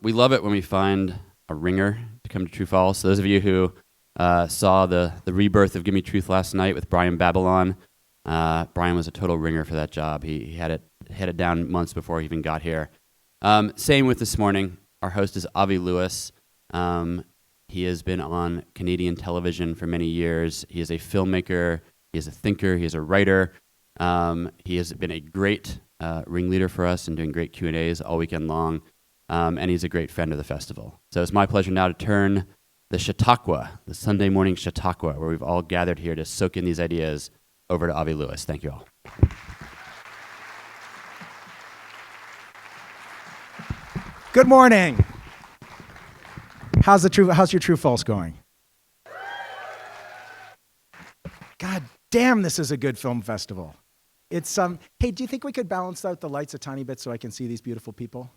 We love it when we find a ringer to come to True False. So those of you who saw the rebirth of Give Me Truth last night with Brian Babylon, Brian was a total ringer for that job. He had it down months before he even got here. Same with this morning. Our host is Avi Lewis. He has been on Canadian television for many years. He is a filmmaker. He is a thinker. He is a writer. He has been a great ringleader for us and doing great Q&As all weekend long. And he's a great friend of the festival. So it's my pleasure now to turn the Chautauqua, the Sunday morning Chautauqua, where we've all gathered here to soak in these ideas, over to Avi Lewis. Thank you all. Good morning. How's your True False going? God damn, this is a good film festival. It's hey, do you think we could balance out the lights a tiny bit so I can see these beautiful people?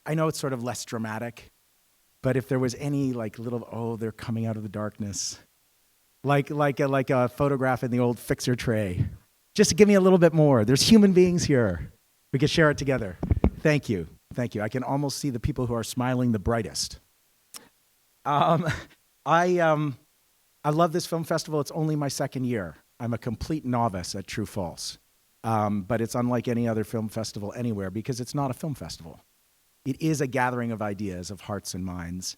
I know it's sort of less dramatic, but if there was any like little, they're coming out of the darkness, like a photograph in the old fixer tray, just to give me a little bit more. There's human beings here. We can share it together. Thank you. Thank you. I can almost see the people who are smiling the brightest. I love this film festival. It's only my second year. I'm a complete novice at True False. But it's unlike any other film festival anywhere because it's not a film festival. It is a gathering of ideas, of hearts and minds.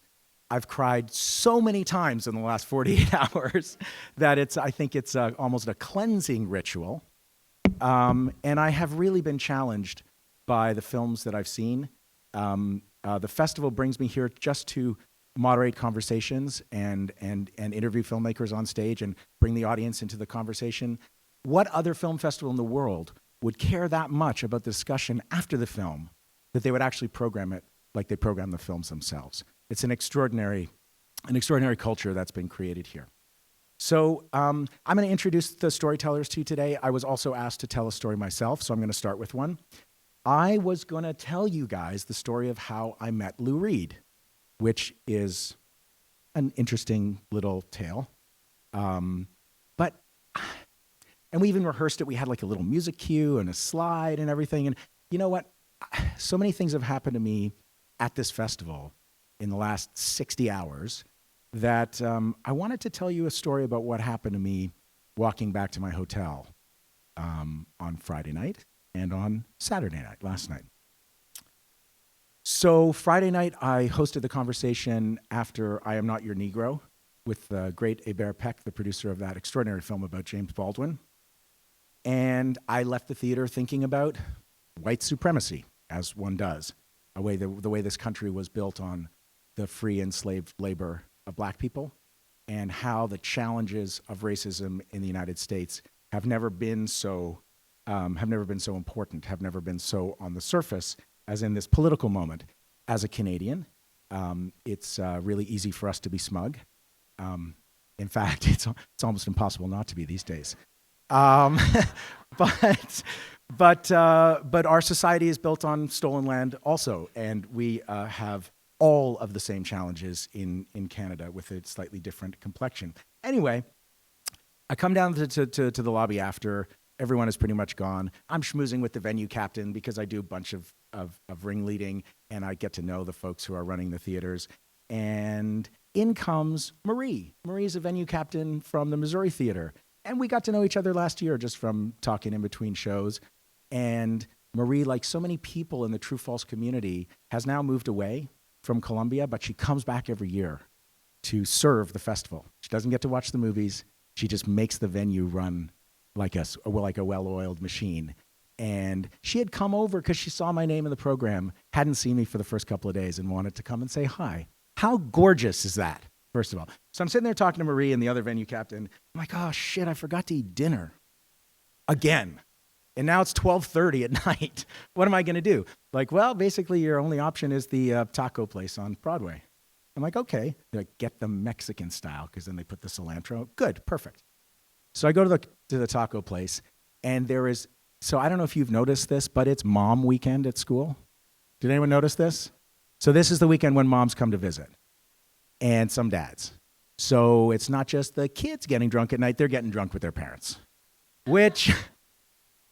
I've cried so many times in the last 48 hours that I think it's almost a cleansing ritual. And I have really been challenged by the films that I've seen. The festival brings me here just to moderate conversations and interview filmmakers on stage and bring the audience into the conversation. What other film festival in the world would care that much about the discussion after the film that they would actually program it like they program the films themselves? It's an extraordinary culture that's been created here. So I'm going to introduce the storytellers to you today. I was also asked to tell a story myself, so I'm going to start with one. I was going to tell you guys the story of how I met Lou Reed, which is an interesting little tale. And we even rehearsed it. We had like a little music cue and a slide and everything. And you know what? So many things have happened to me at this festival in the last 60 hours that I wanted to tell you a story about what happened to me walking back to my hotel on Friday night and on Saturday night, last night. So Friday night, I hosted the conversation after I Am Not Your Negro with the great Hébert Peck, the producer of that extraordinary film about James Baldwin. And I left the theater thinking about white supremacy, as one does, the way this country was built on the free enslaved labor of black people, and how the challenges of racism in the United States have never been so important, have never been so on the surface as in this political moment. As a Canadian, it's really easy for us to be smug. In fact, it's almost impossible not to be these days. But our society is built on stolen land also, and we have all of the same challenges in Canada with a slightly different complexion. Anyway, I come down to the lobby after. Everyone is pretty much gone. I'm schmoozing with the venue captain because I do a bunch of ringleading, and I get to know the folks who are running the theaters. And in comes Marie. Marie's a venue captain from the Missouri Theater. And we got to know each other last year just from talking in between shows. And Marie, like so many people in the True False community, has now moved away from Columbia, but she comes back every year to serve the festival. She doesn't get to watch the movies. She just makes the venue run like a well-oiled machine. And she had come over because she saw my name in the program, hadn't seen me for the first couple of days, and wanted to come and say hi. How gorgeous is that, first of all? So I'm sitting there talking to Marie and the other venue captain. I'm like, oh shit, I forgot to eat dinner again. And now it's 12:30 at night. What am I going to do? Like, well, basically your only option is the taco place on Broadway. I'm like, okay. They're like, get the Mexican style, because then they put the cilantro. Good, perfect. So I go to the taco place, and so I don't know if you've noticed this, but it's mom weekend at school. Did anyone notice this? So this is the weekend when moms come to visit, and some dads. So it's not just the kids getting drunk at night, they're getting drunk with their parents, which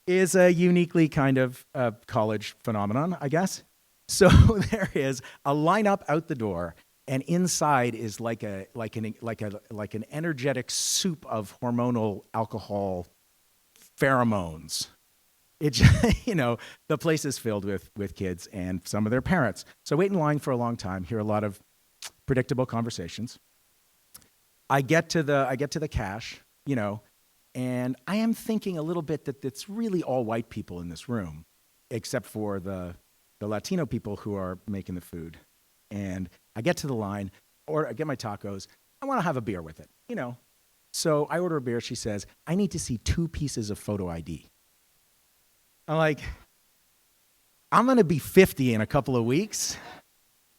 is a uniquely kind of college phenomenon, I guess. So there is a lineup out the door, and inside is like an energetic soup of hormonal alcohol pheromones. It the place is filled with kids and some of their parents. So I wait in line for a long time, hear a lot of predictable conversations. I get to the cash, and I am thinking a little bit that it's really all white people in this room, except for the Latino people who are making the food. And I get to the line, or I get my tacos. I want to have a beer with it, So I order a beer. She says, I need to see 2 pieces of photo ID. I'm like, I'm going to be 50 in a couple of weeks.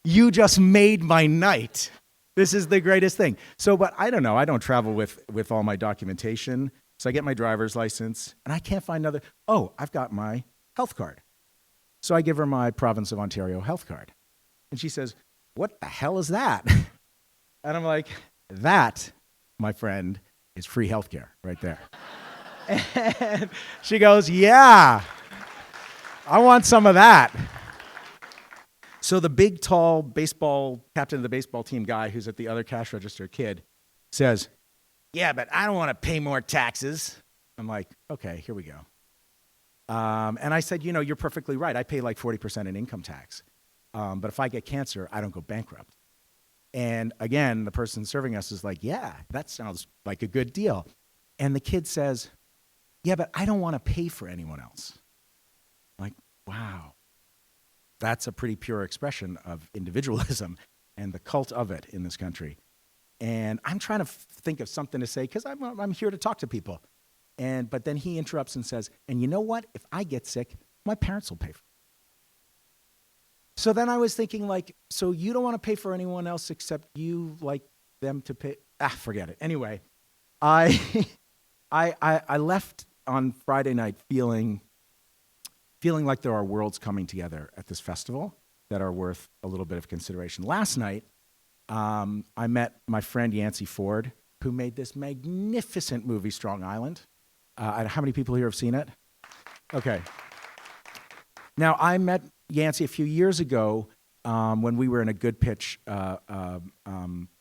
You just made my night. This is the greatest thing. So, but I don't know. I don't travel with all my documentation. So I get my driver's license, and I can't find another. Oh, I've got my health card. So I give her my Province of Ontario health card. And she says, what the hell is that? And I'm like, that, my friend, is free healthcare right there. And she goes, yeah, I want some of that. So the big, tall captain of the baseball team guy who's at the other cash register kid says, yeah, but I don't want to pay more taxes. I'm like, okay, here we go. And I said, you're perfectly right. I pay like 40% in income tax. But if I get cancer, I don't go bankrupt. And again, the person serving us is like, yeah, that sounds like a good deal. And the kid says, yeah, but I don't want to pay for anyone else. I'm like, wow, that's a pretty pure expression of individualism and the cult of it in this country. And I'm trying to think of something to say because I'm here to talk to people. But then he interrupts and says, and you know what? If I get sick, my parents will pay for it. So then I was thinking, like, so you don't want to pay for anyone else except you like them to pay? Forget it. Anyway, I left on Friday night feeling like there are worlds coming together at this festival that are worth a little bit of consideration. Last night, I met my friend Yancey Ford, who made this magnificent movie, Strong Island. How many people here have seen it? Okay. Now, I met Yancey a few years ago when we were in a good pitch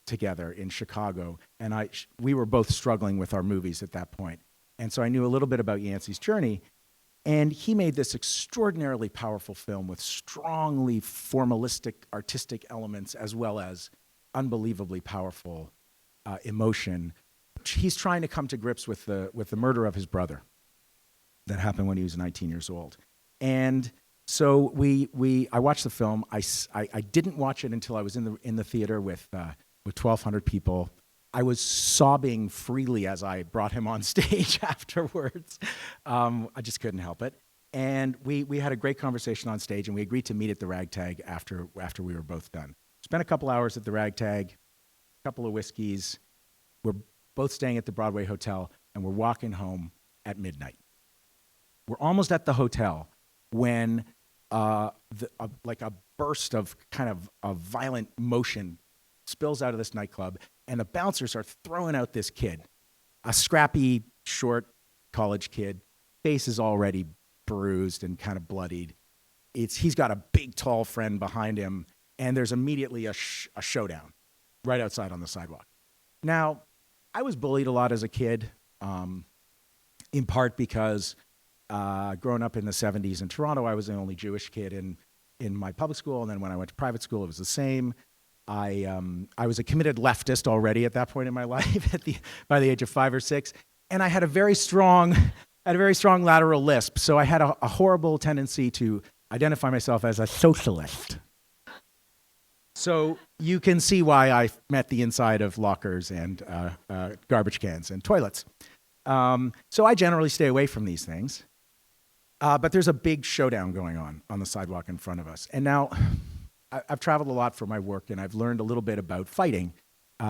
together in Chicago, and we were both struggling with our movies at that point. And so I knew a little bit about Yancey's journey, and he made this extraordinarily powerful film with strongly formalistic artistic elements as well as unbelievably powerful emotion. He's trying to come to grips with the murder of his brother that happened when he was 19 years old. And so I watched the film. I didn't watch it until I was in the theater with 1,200 people. I was sobbing freely as I brought him on stage afterwards. I just couldn't help it. And we had a great conversation on stage, and we agreed to meet at the Ragtag after we were both done. Spent a couple hours at the Ragtag, a couple of whiskeys. We're both staying at the Broadway Hotel, and we're walking home at midnight. We're almost at the hotel when like a burst of kind of a violent motion spills out of this nightclub, and the bouncers are throwing out this kid, a scrappy, short college kid. Face is already bruised and kind of bloodied. He's got a big, tall friend behind him, and there's immediately a showdown right outside on the sidewalk. Now, I was bullied a lot as a kid, in part because growing up in the 70s in Toronto, I was the only Jewish kid in my public school, and then when I went to private school, it was the same. I was a committed leftist already at that point in my life by the age of 5 or 6, and I had a very strong lateral lisp, so I had a horrible tendency to identify myself as a socialist. So you can see why I met the inside of lockers and garbage cans and toilets. So I generally stay away from these things. But there's a big showdown going on the sidewalk in front of us. And now I've traveled a lot for my work, and I've learned a little bit about fighting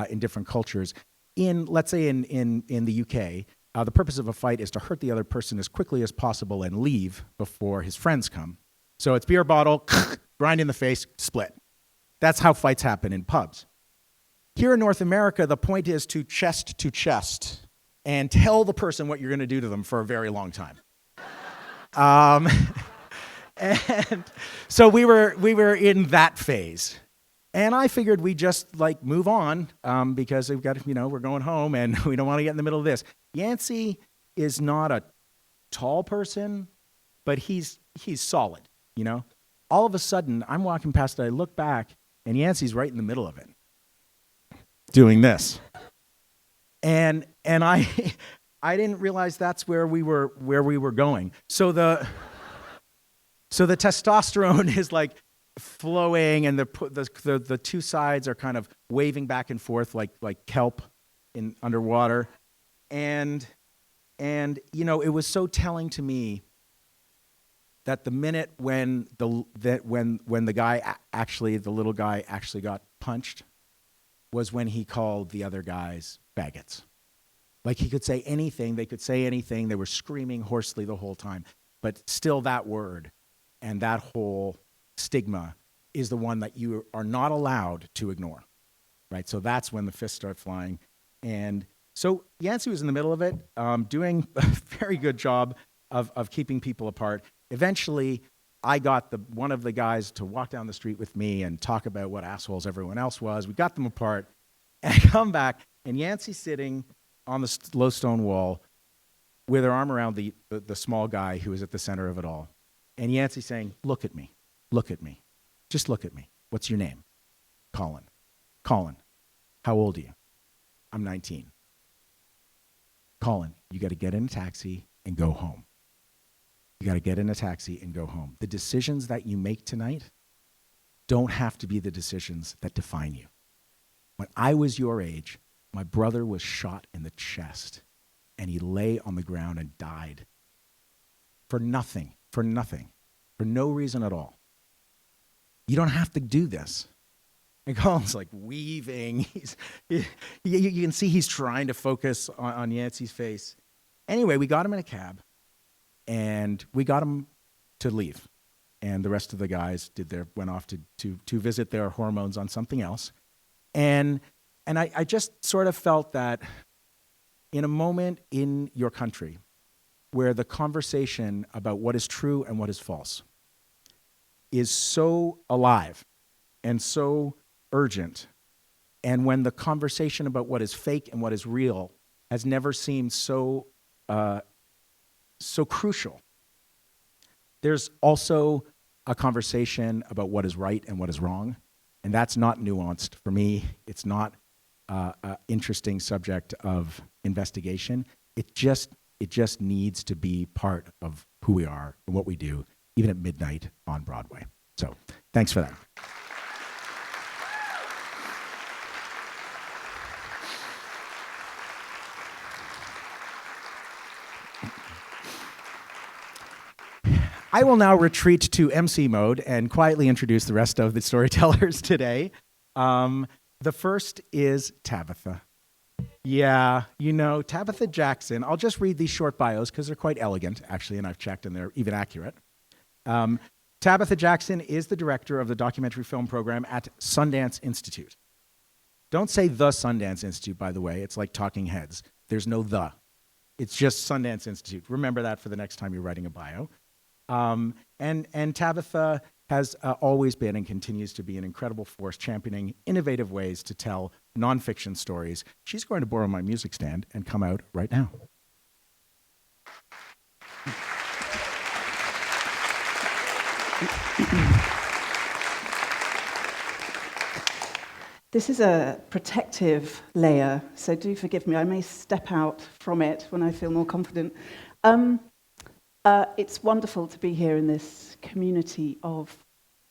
in different cultures. Let's say in the UK, the purpose of a fight is to hurt the other person as quickly as possible and leave before his friends come. So it's beer bottle, grind in the face, split. That's how fights happen in pubs. Here in North America, the point is to chest and tell the person what you're going to do to them for a very long time. And so we were in that phase. And I figured we'd just like move on because we've got, we're going home and we don't want to get in the middle of this. Yancey is not a tall person, but he's solid, All of a sudden, I'm walking past it, I look back, and Yancey's right in the middle of it, doing this. And I I didn't realize that's where we were going. So the testosterone is like flowing, and the two sides are kind of waving back and forth like kelp in underwater, and it was so telling to me that the minute when the little guy actually got punched was when he called the other guys faggots. Like he could say anything, they could say anything, they were screaming hoarsely the whole time, but still that word and that whole stigma is the one that you are not allowed to ignore, right? So that's when the fists start flying. And so Yancey was in the middle of it, doing a very good job of keeping people apart. Eventually, I got one of the guys to walk down the street with me and talk about what assholes everyone else was. We got them apart, and I come back, and Yancey's sitting on the low stone wall with her arm around the small guy who was at the center of it all. And Yancey saying, look at me, just look at me. What's your name? Colin. Colin, how old are you? I'm 19. Colin, you got to get in a taxi and go home. You got to get in a taxi and go home. The decisions that you make tonight don't have to be the decisions that define you. When I was your age, my brother was shot in the chest, and he lay on the ground and died for nothing, for no reason at all. You don't have to do this. And Colin's like weaving. You can see he's trying to focus on Yancey's face. Anyway, we got him in a cab, and we got him to leave. And the rest of the guys went off to visit their hormones on something else. And I just sort of felt that in a moment in your country where the conversation about what is true and what is false is so alive and so urgent, and when the conversation about what is fake and what is real has never seemed so crucial. There's also a conversation about what is right and what is wrong, and that's not nuanced. For me, it's not an interesting subject of investigation. It just needs to be part of who we are and what we do, even at midnight on Broadway. So, thanks for that. I will now retreat to MC mode and quietly introduce the rest of the storytellers today. The first is Tabitha. Yeah, Tabitha Jackson. I'll just read these short bios because they're quite elegant, actually, and I've checked and they're even accurate. Tabitha Jackson is the director of the documentary film program at Sundance Institute. Don't say the Sundance Institute, by the way. It's like Talking Heads. There's no the. It's just Sundance Institute. Remember that for the next time you're writing a bio. And Tabitha has always been and continues to be an incredible force championing innovative ways to tell nonfiction stories. She's going to borrow my music stand and come out right now. This is a protective layer, so do forgive me. I may step out from it when I feel more confident. It's wonderful to be here in this community of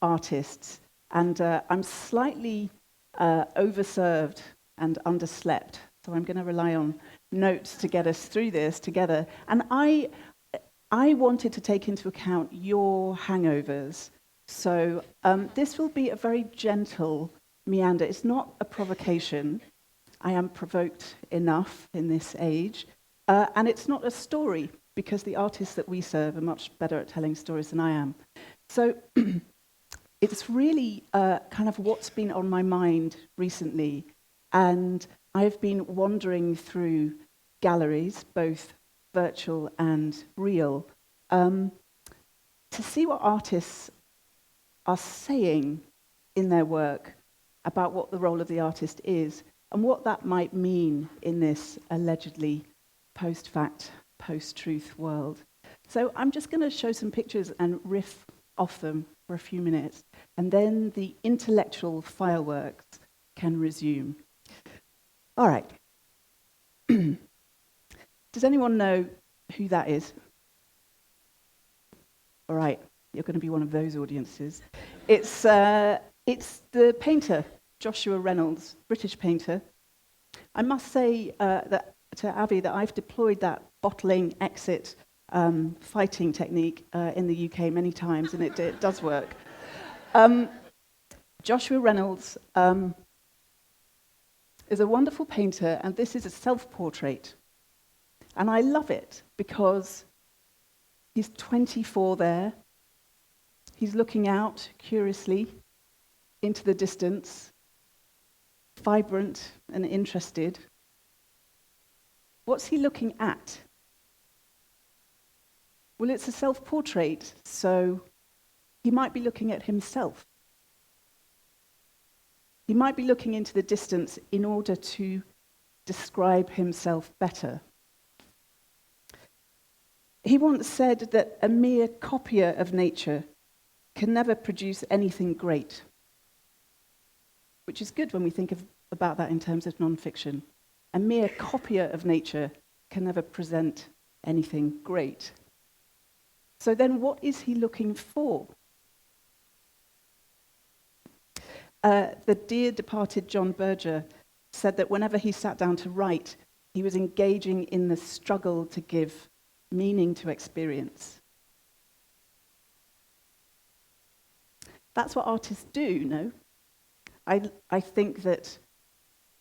artists, and I'm slightly overserved and underslept, so I'm going to rely on notes to get us through this together. And I wanted to take into account your hangovers, so this will be a very gentle meander. It's not a provocation. I am provoked enough in this age, and it's not a story, because the artists that we serve are much better at telling stories than I am. So it's really kind of what's been on my mind recently, and I've been wandering through galleries, both virtual and real, to see what artists are saying in their work about what the role of the artist is and what that might mean in this allegedly post-fact, post-truth world. So I'm just going to show some pictures and riff off them for a few minutes, and then the intellectual fireworks can resume. All right. Does anyone know who that is? All right, you're going to be one of those audiences. It's the painter, Joshua Reynolds, British painter. I must say that to Avi that I've deployed that bottling exit fighting technique in the UK many times, and it does work. Joshua Reynolds is a wonderful painter, and this is a self-portrait. And I love it because he's 24 there. He's looking out curiously into the distance, vibrant and interested. What's he looking at? Well, it's a self-portrait, so he might be looking at himself. He might be looking into the distance in order to describe himself better. He once said that a mere copier of nature can never produce anything great, which is good when we think about that in terms of non-fiction. A mere copier of nature can never present anything great. So then what is he looking for? The dear departed John Berger said that whenever he sat down to write, he was engaging in the struggle to give meaning to experience. That's what artists do, no? I think that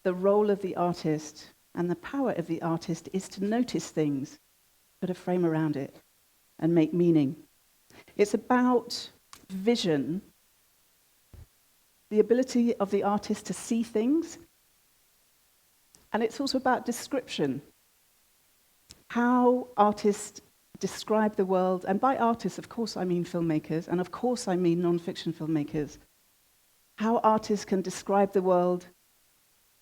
the role of the artist and the power of the artist is to notice things, put a frame around it, and make meaning. It's about vision, the ability of the artist to see things, and it's also about description. How artists describe the world, and by artists, of course, I mean filmmakers, and of course, I mean non-fiction filmmakers. How artists can describe the world,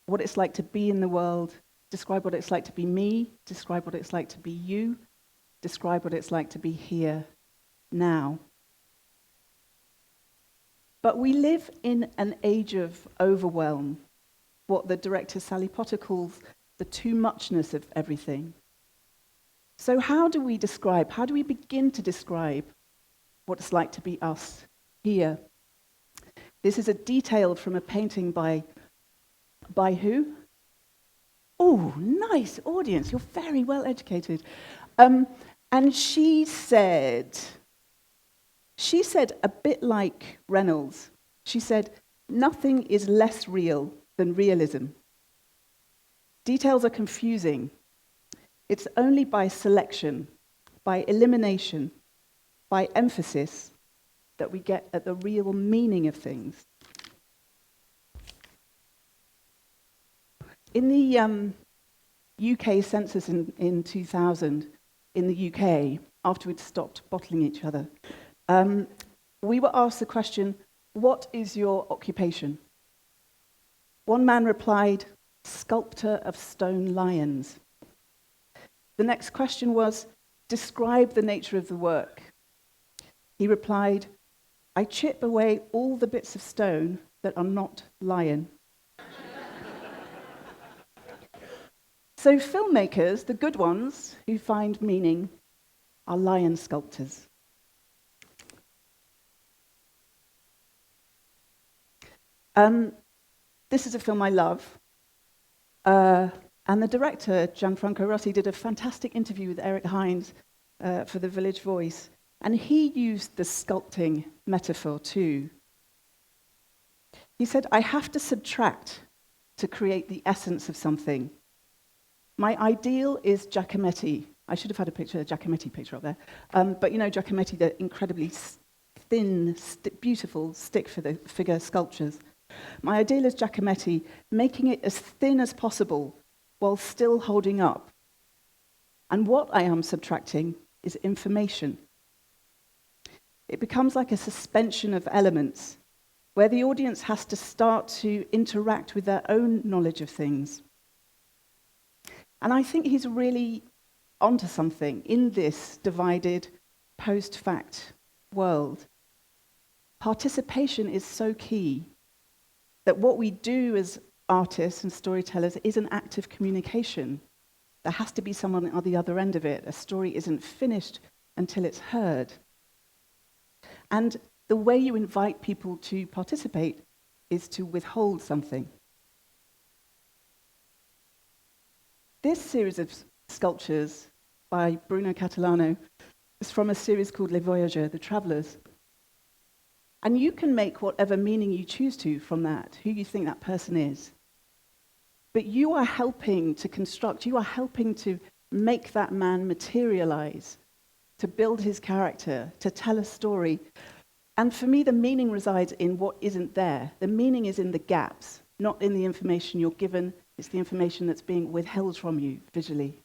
what it's like to be in the world, describe what it's like to be me, describe what it's like to be you, describe what it's like to be here, now. But we live in an age of overwhelm, what the director Sally Potter calls the too muchness of everything. So how do we begin to describe what it's like to be us here? This is a detail from a painting by who? Oh, nice audience, you're very well educated. And she said, a bit like Reynolds, she said, nothing is less real than realism. Details are confusing. It's only by selection, by elimination, by emphasis, that we get at the real meaning of things. In the UK census in 2000, in the UK, after we'd stopped bottling each other, we were asked the question, what is your occupation? One man replied, sculptor of stone lions. The next question was, describe the nature of the work. He replied, I chip away all the bits of stone that are not lion. So filmmakers, the good ones who find meaning, are lion sculptors. This is a film I love. And the director, Gianfranco Rossi, did a fantastic interview with Eric Hines for The Village Voice. And he used the sculpting metaphor too. He said, I have to subtract to create the essence of something. My ideal is Giacometti. I should have had a Giacometti picture up there. But you know Giacometti, the incredibly thin, beautiful stick-figure sculptures. My ideal is Giacometti, making it as thin as possible while still holding up. And what I am subtracting is information. It becomes like a suspension of elements, where the audience has to start to interact with their own knowledge of things. And I think he's really onto something in this divided, post-fact world. Participation is so key that what we do as artists and storytellers is an act of communication. There has to be someone at the other end of it. A story isn't finished until it's heard. And the way you invite people to participate is to withhold something. This series of sculptures by Bruno Catalano is from a series called Les Voyageurs, the Travelers. And you can make whatever meaning you choose to from that, who you think that person is. But you are helping to construct, you are helping to make that man materialize, to build his character, to tell a story. And for me, the meaning resides in what isn't there. The meaning is in the gaps, not in the information you're given. It's the information that's being withheld from you visually.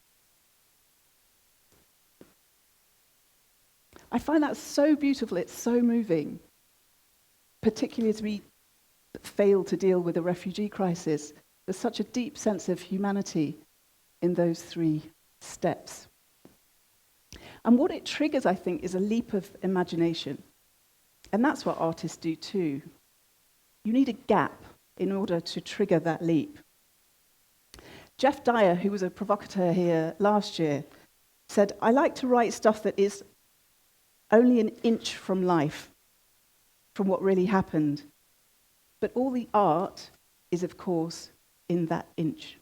I find that so beautiful, it's so moving, particularly as we fail to deal with the refugee crisis. There's such a deep sense of humanity in those 3 steps. And what it triggers, I think, is a leap of imagination. And that's what artists do too. You need a gap in order to trigger that leap. Jeff Dyer, who was a provocateur here last year, said, "I like to write stuff that is only an inch from life, from what really happened. But all the art is, of course, in that inch."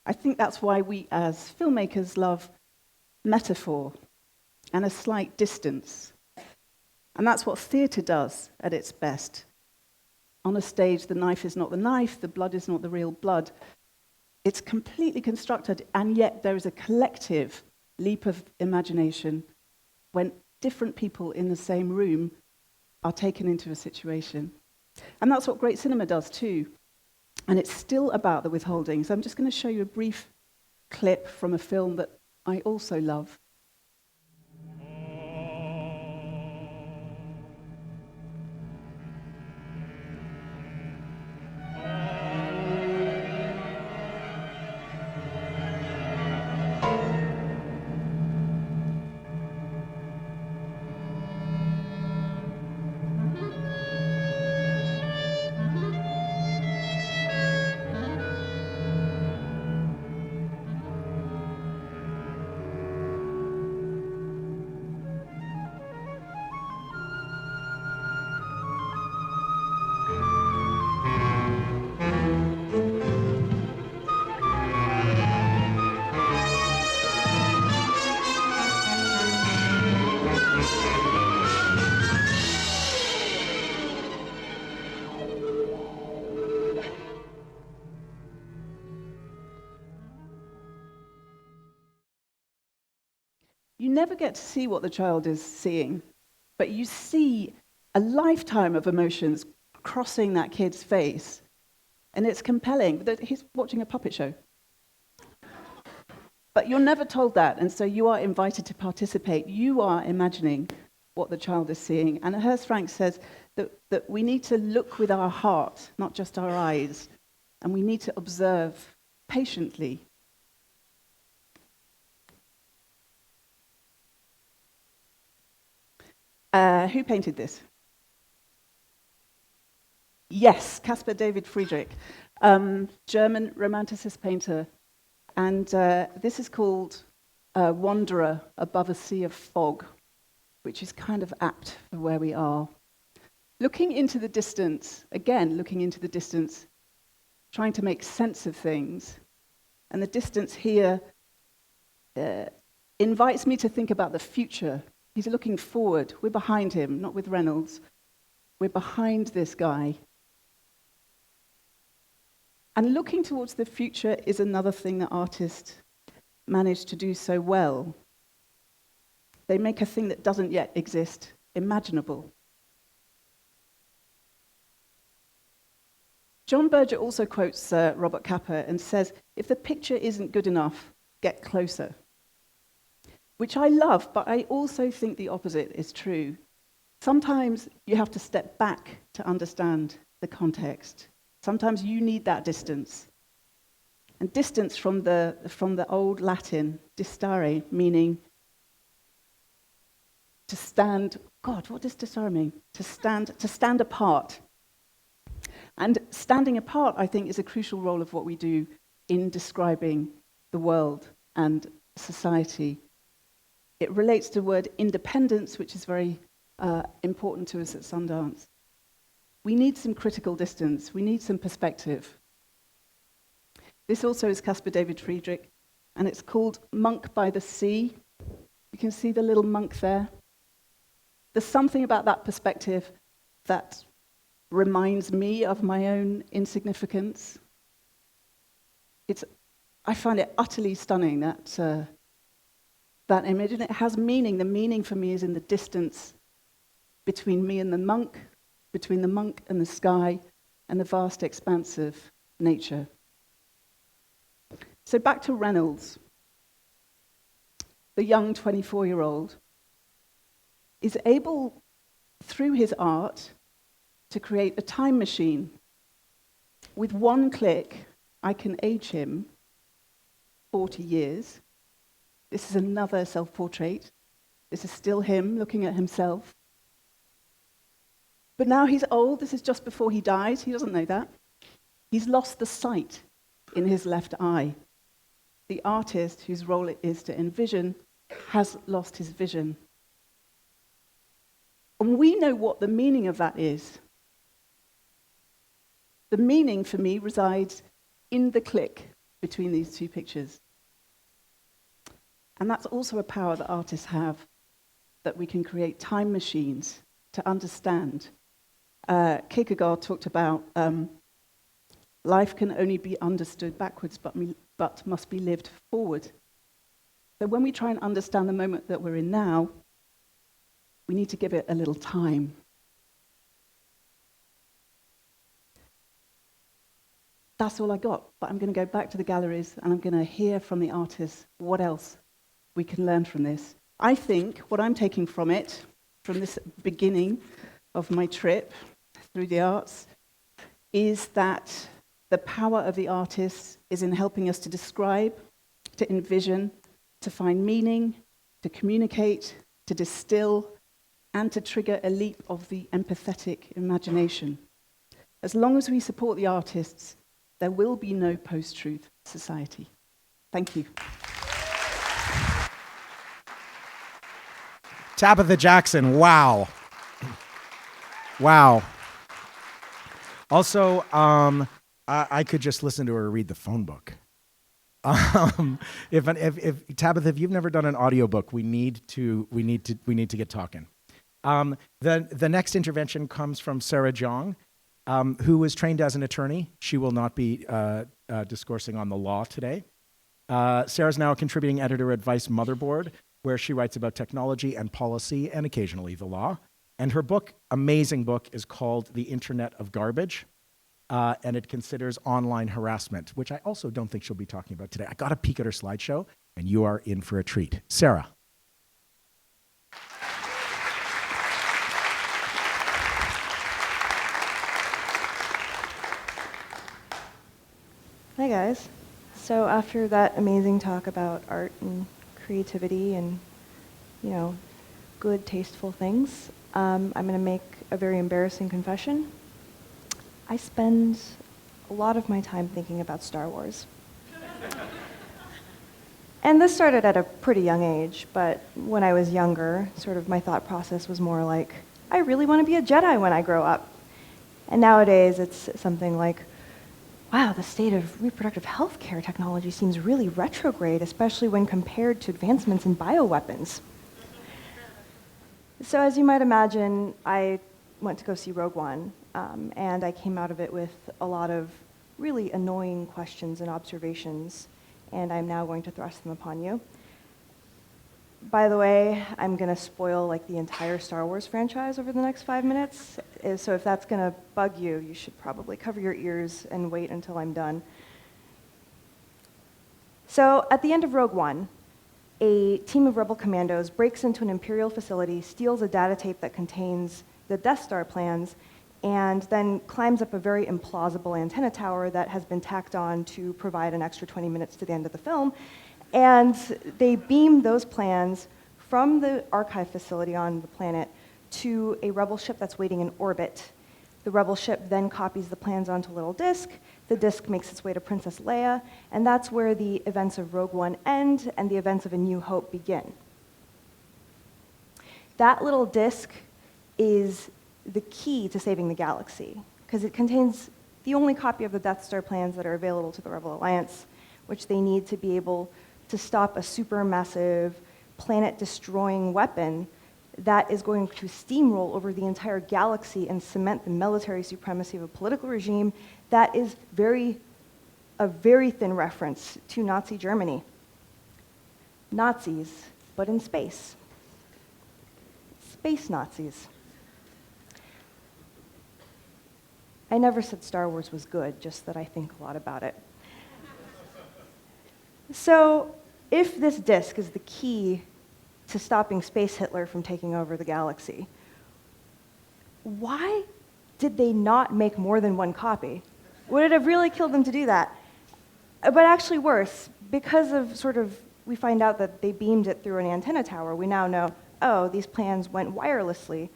I think that's why we as filmmakers love metaphor and a slight distance. And that's what theatre does at its best. On a stage, the knife is not the knife, the blood is not the real blood. It's completely constructed, and yet there is a collective leap of imagination when different people in the same room are taken into a situation. And that's what great cinema does too. And it's still about the withholding. So I'm just going to show you a brief clip from a film that I also love. You never get to see what the child is seeing, but you see a lifetime of emotions crossing that kid's face, and it's compelling. He's watching a puppet show. But you're never told that, and so you are invited to participate. You are imagining what the child is seeing. And Hurst Frank says that we need to look with our heart, not just our eyes, and we need to observe patiently. Who painted this? Yes, Caspar David Friedrich, German Romanticist painter. And this is called Wanderer Above a Sea of Fog, which is kind of apt for where we are. Looking into the distance, again, looking into the distance, trying to make sense of things. And the distance here invites me to think about the future. He's looking forward. We're behind him, not with Reynolds. We're behind this guy. And looking towards the future is another thing that artists manage to do so well. They make a thing that doesn't yet exist imaginable. John Berger also quotes Robert Capa and says, if the picture isn't good enough, get closer. Which I love, but I also think the opposite is true. Sometimes you have to step back to understand the context. Sometimes you need that distance. And distance from the old Latin, distare, meaning to stand. God, what does distare mean? To stand apart. And standing apart, I think, is a crucial role of what we do in describing the world and society. It relates to the word independence, which is very important to us at Sundance. We need some critical distance. We need some perspective. This also is Caspar David Friedrich, and it's called Monk by the Sea. You can see the little monk there. There's something about that perspective that reminds me of my own insignificance. I find it utterly stunning, that image, and it has meaning. The meaning for me is in the distance between me and the monk, between the monk and the sky, and the vast expanse of nature. So back to Reynolds. The young 24-year-old is able, through his art, to create a time machine. With one click, I can age him 40 years. This is another self-portrait. This is still him looking at himself. But now he's old. This is just before he dies. He doesn't know that. He's lost the sight in his left eye. The artist, whose role it is to envision, has lost his vision. And we know what the meaning of that is. The meaning for me resides in the click between these two pictures. And that's also a power that artists have, that we can create time machines to understand. Kierkegaard talked about life can only be understood backwards, but must be lived forward. So when we try and understand the moment that we're in now, we need to give it a little time. That's all I got, but I'm going to go back to the galleries and I'm going to hear from the artists what else we can learn from this. I think what I'm taking from it, from this beginning of my trip through the arts, is that the power of the artists is in helping us to describe, to envision, to find meaning, to communicate, to distill, and to trigger a leap of the empathetic imagination. As long as we support the artists, there will be no post-truth society. Thank you. Tabitha Jackson, wow. Wow. Also, I could just listen to her read the phone book. If Tabitha, if you've never done an audiobook, we need to get talking. The next intervention comes from Sarah JEONG, who was trained as an attorney. She will not be discoursing on the law today. Sarah's now a contributing editor at Vice Motherboard, where she writes about technology and policy and occasionally the law. And her book, amazing book, is called The Internet of Garbage, and it considers online harassment, which I also don't think she'll be talking about today. I got a peek at her slideshow, and you are in for a treat. Sarah. Hi guys. So after that amazing talk about art and creativity and, good, tasteful things, I'm going to make a very embarrassing confession. I spend a lot of my time thinking about Star Wars. And this started at a pretty young age, but when I was younger, sort of my thought process was more like, I really want to be a Jedi when I grow up. And nowadays it's something like, wow, the state of reproductive health care technology seems really retrograde, especially when compared to advancements in bioweapons. So as you might imagine, I went to go see Rogue One, and I came out of it with a lot of really annoying questions and observations, and I'm now going to thrust them upon you. By the way, I'm going to spoil the entire Star Wars franchise over the next 5 minutes, so if that's going to bug you, you should probably cover your ears and wait until I'm done. So at the end of Rogue One, a team of rebel commandos breaks into an Imperial facility, steals a data tape that contains the Death Star plans, and then climbs up a very implausible antenna tower that has been tacked on to provide an extra 20 minutes to the end of the film. And they beam those plans from the archive facility on the planet to a rebel ship that's waiting in orbit. The rebel ship then copies the plans onto a little disk. The disk makes its way to Princess Leia, and that's where the events of Rogue One end and the events of A New Hope begin. That little disk is the key to saving the galaxy, because it contains the only copy of the Death Star plans that are available to the Rebel Alliance, which they need to be able to stop a supermassive, planet-destroying weapon that is going to steamroll over the entire galaxy and cement the military supremacy of a political regime that is a very thin reference to Nazi Germany. Nazis, but in space. Space Nazis. I never said Star Wars was good, just that I think a lot about it. So, if this disk is the key to stopping Space Hitler from taking over the galaxy, why did they not make more than one copy? Would it have really killed them to do that? But actually worse, because of we find out that they beamed it through an antenna tower, we now know, oh, these plans went wirelessly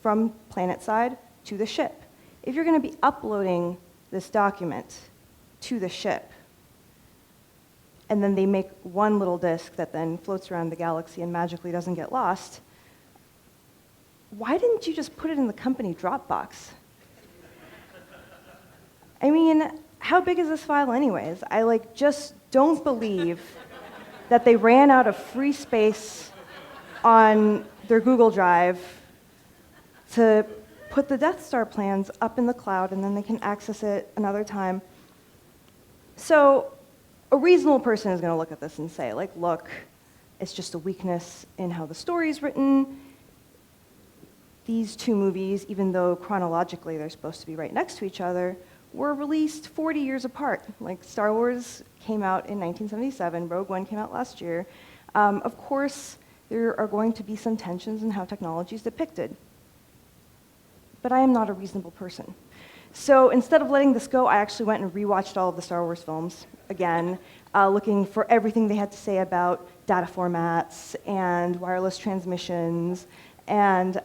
from planet side to the ship. If you're going to be uploading this document to the ship, and then they make one little disk that then floats around the galaxy and magically doesn't get lost, why didn't you just put it in the company Dropbox? I mean, how big is this file anyways? I just don't believe that they ran out of free space on their Google Drive to put the Death Star plans up in the cloud, and then they can access it another time. So a reasonable person is going to look at this and say, look, it's just a weakness in how the story's written. These two movies, even though chronologically they're supposed to be right next to each other, were released 40 years apart. Star Wars came out in 1977, Rogue One came out last year. Of course, there are going to be some tensions in how technology is depicted. But I am not a reasonable person. So instead of letting this go, I actually went and rewatched all of the Star Wars films again, looking for everything they had to say about data formats and wireless transmissions. And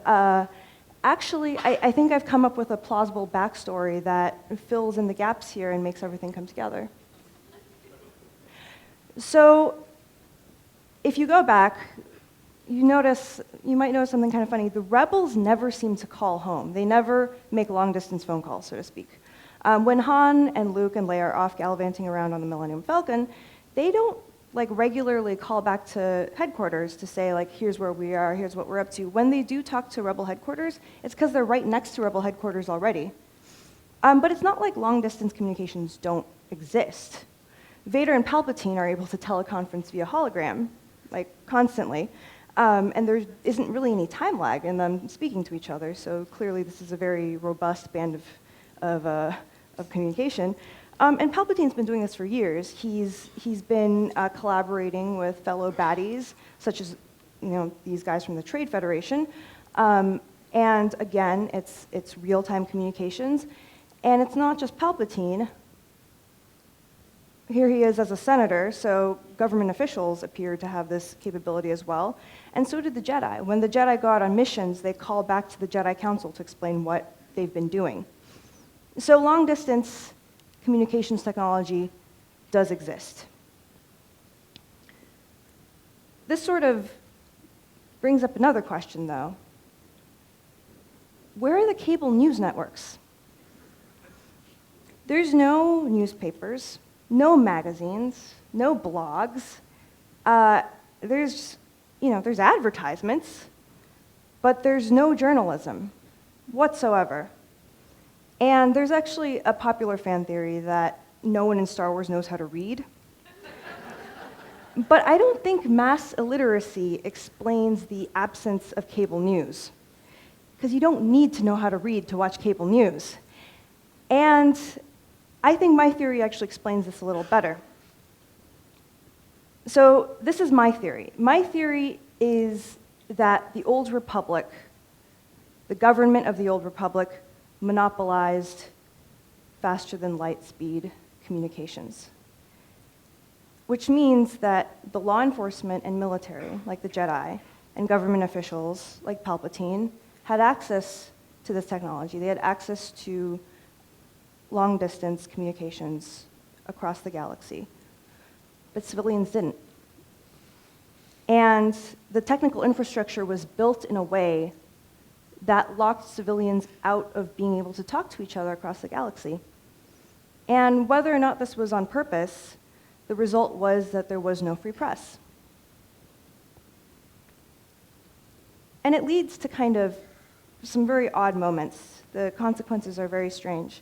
actually, I think I've come up with a plausible backstory that fills in the gaps here and makes everything come together. So if you go back, you might notice something kind of funny. The rebels never seem to call home. They never make long-distance phone calls, so to speak. When Han and Luke and Leia are off gallivanting around on the Millennium Falcon, they don't regularly call back to headquarters to say, here's where we are, here's what we're up to. When they do talk to Rebel headquarters, it's because they're right next to Rebel headquarters already. But it's not like long-distance communications don't exist. Vader and Palpatine are able to teleconference via hologram, constantly. And there isn't really any time lag in them speaking to each other, so clearly this is a very robust band of communication. And Palpatine's been doing this for years. He's been collaborating with fellow baddies, such as these guys from the Trade Federation. And again, it's real-time communications. And it's not just Palpatine. Here he is as a senator, so government officials appear to have this capability as well. And so did the Jedi. When the Jedi go out on missions, they call back to the Jedi Council to explain what they've been doing. So long-distance communications technology does exist. This sort of brings up another question, though. Where are the cable news networks? There's no newspapers, no magazines, no blogs. There's advertisements, but there's no journalism whatsoever. And there's actually a popular fan theory that no one in Star Wars knows how to read. But I don't think mass illiteracy explains the absence of cable news, because you don't need to know how to read to watch cable news. And I think my theory actually explains this a little better. So this is my theory. My theory is that the Old Republic, the government of the Old Republic, monopolized faster than light speed communications, which means that the law enforcement and military, like the Jedi, and government officials, like Palpatine, had access to this technology. They had access to long-distance communications across the galaxy, but civilians didn't. And the technical infrastructure was built in a way that locked civilians out of being able to talk to each other across the galaxy. And whether or not this was on purpose, the result was that there was no free press. And it leads to kind of some very odd moments. The consequences are very strange.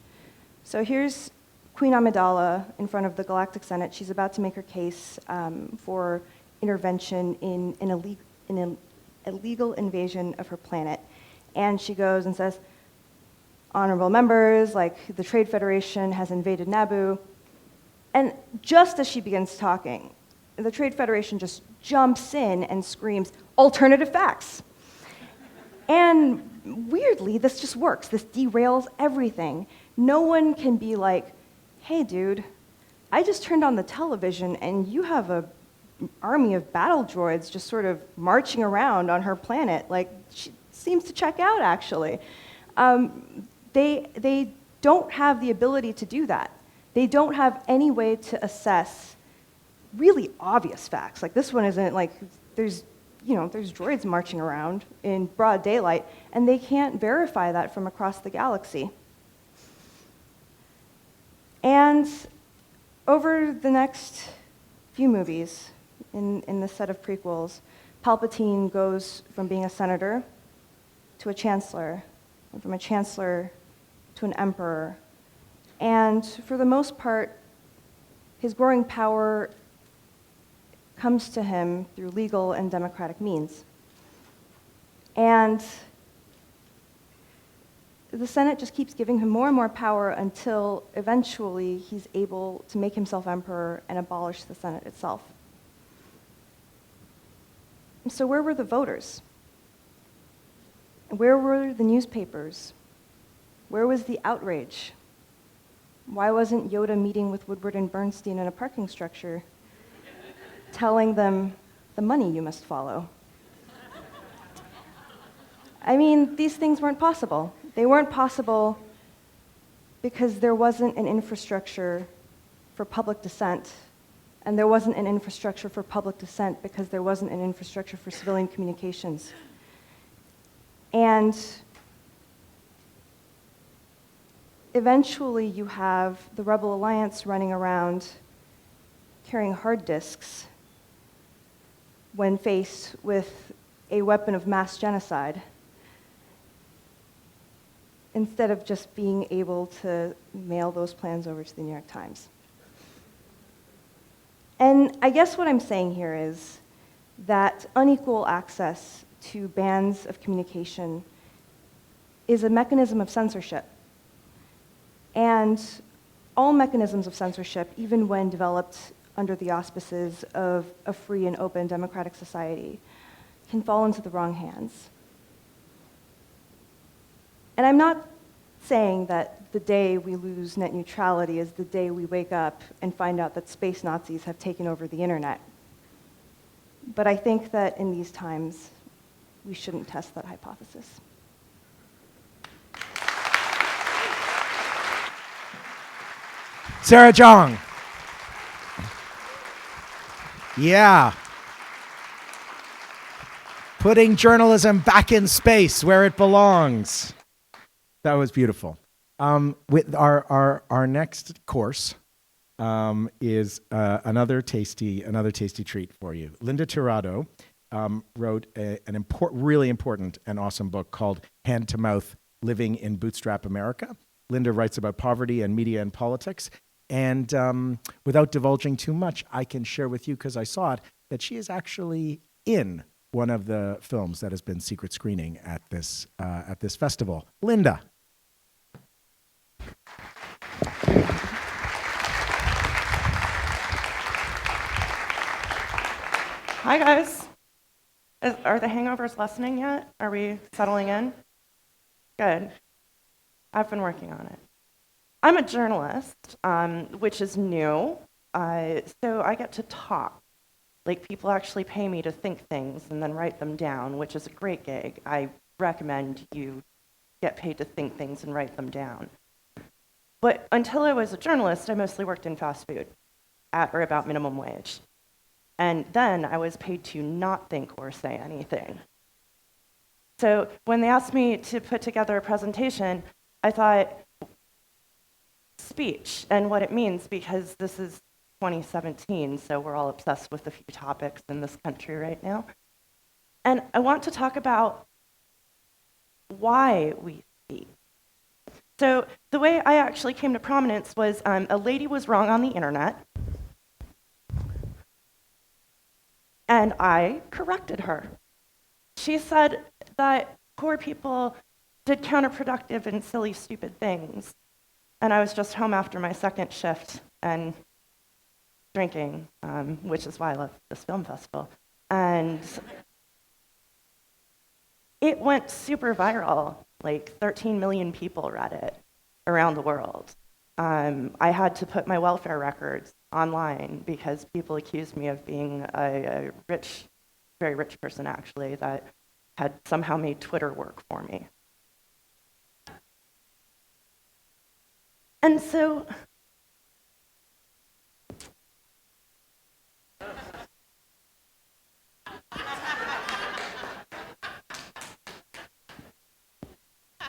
So here's Queen Amidala in front of the Galactic Senate. She's about to make her case for intervention in an illegal invasion of her planet. And she goes and says, honorable members, like the Trade Federation has invaded Naboo. And just as she begins talking, the Trade Federation just jumps in and screams, alternative facts. And weirdly, this just works. This derails everything. No one can be like, hey, dude, I just turned on the television and you have an army of battle droids just sort of marching around on her planet. Like, she seems to check out, actually. They don't have the ability to do that. They don't have any way to assess really obvious facts. Like, this one isn't like, there's droids marching around in broad daylight, and they can't verify that from across the galaxy. And over the next few movies, in the set of prequels, Palpatine goes from being a senator to a chancellor, and from a chancellor to an emperor. And for the most part, his growing power comes to him through legal and democratic means. And the Senate just keeps giving him more and more power until eventually he's able to make himself emperor and abolish the Senate itself. So where were the voters? Where were the newspapers? Where was the outrage? Why wasn't Yoda meeting with Woodward and Bernstein in a parking structure, telling them the money you must follow? I mean, these things weren't possible. They weren't possible because there wasn't an infrastructure for public dissent, and there wasn't an infrastructure for public dissent because there wasn't an infrastructure for civilian communications. And eventually you have the Rebel Alliance running around carrying hard disks when faced with a weapon of mass genocide, instead of just being able to mail those plans over to the New York Times. And I guess what I'm saying here is that unequal access to bands of communication is a mechanism of censorship. And all mechanisms of censorship, even when developed under the auspices of a free and open democratic society, can fall into the wrong hands. And I'm not saying that the day we lose net neutrality is the day we wake up and find out that space Nazis have taken over the internet. But I think that in these times, we shouldn't test that hypothesis. Sarah JEONG. Yeah. Putting journalism back in space where it belongs. That was beautiful. With our next course is another tasty treat for you. Linda TIRADO wrote an really important and awesome book called Hand to Mouth: Living in Bootstrap America. Linda writes about poverty and media and politics. And without divulging too much, I can share with you, because I saw it, that she is actually in one of the films that has been secret screening at this festival. Linda. Hi, guys. Are the hangovers lessening yet? Are we settling in? Good. I've been working on it. I'm a journalist, which is new, so I get to talk. Like, people actually pay me to think things and then write them down, which is a great gig. I recommend you get paid to think things and write them down. But until I was a journalist, I mostly worked in fast food, at or about minimum wage. And then I was paid to not think or say anything. So when they asked me to put together a presentation, I thought, speech and what it means, because this is 2017, so we're all obsessed with a few topics in this country right now. And I want to talk about why we speak. So the way I actually came to prominence was a lady was wrong on the internet, and I corrected her. She said that poor people did counterproductive and silly, stupid things. And I was just home after my second shift and drinking, which is why I love this film festival. And it went super viral. Like 13 million people read it around the world. I had to put my welfare records online because people accused me of being a rich, very rich person, actually, that had somehow made Twitter work for me. And so,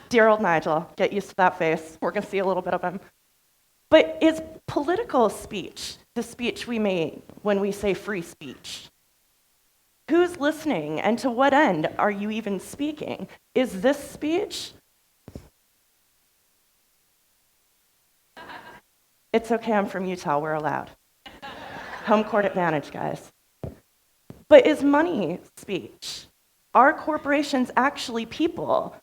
dear old Nigel, get used to that face. We're going to see a little bit of him. But is political speech the speech we make when we say free speech? Who's listening, and to what end are you even speaking? Is this speech? It's okay, I'm from Utah, we're allowed. Home court advantage, guys. But is money speech? Are corporations actually people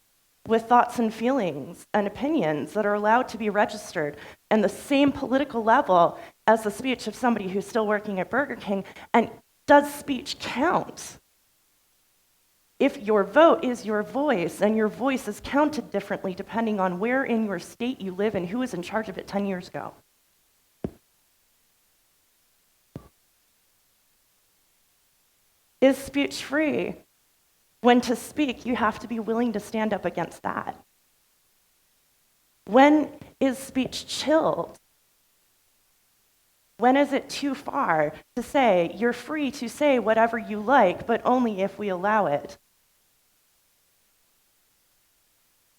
with thoughts and feelings and opinions that are allowed to be registered on the same political level as the speech of somebody who's still working at Burger King? And does speech count? If your vote is your voice, and your voice is counted differently depending on where in your state you live and who was in charge of it 10 years ago. Is speech free? When to speak, you have to be willing to stand up against that. When is speech chilled? When is it too far to say, you're free to say whatever you like, but only if we allow it?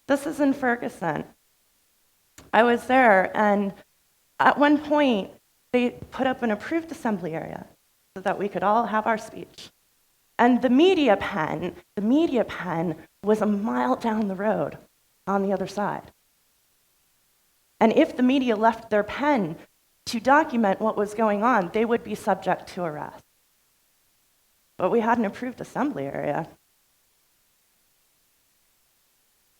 This is in Ferguson. I was there, and at one point, they put up an approved assembly area so that we could all have our speech. And the media pen was a mile down the road on the other side. And if the media left their pen to document what was going on, they would be subject to arrest. But we had an approved assembly area.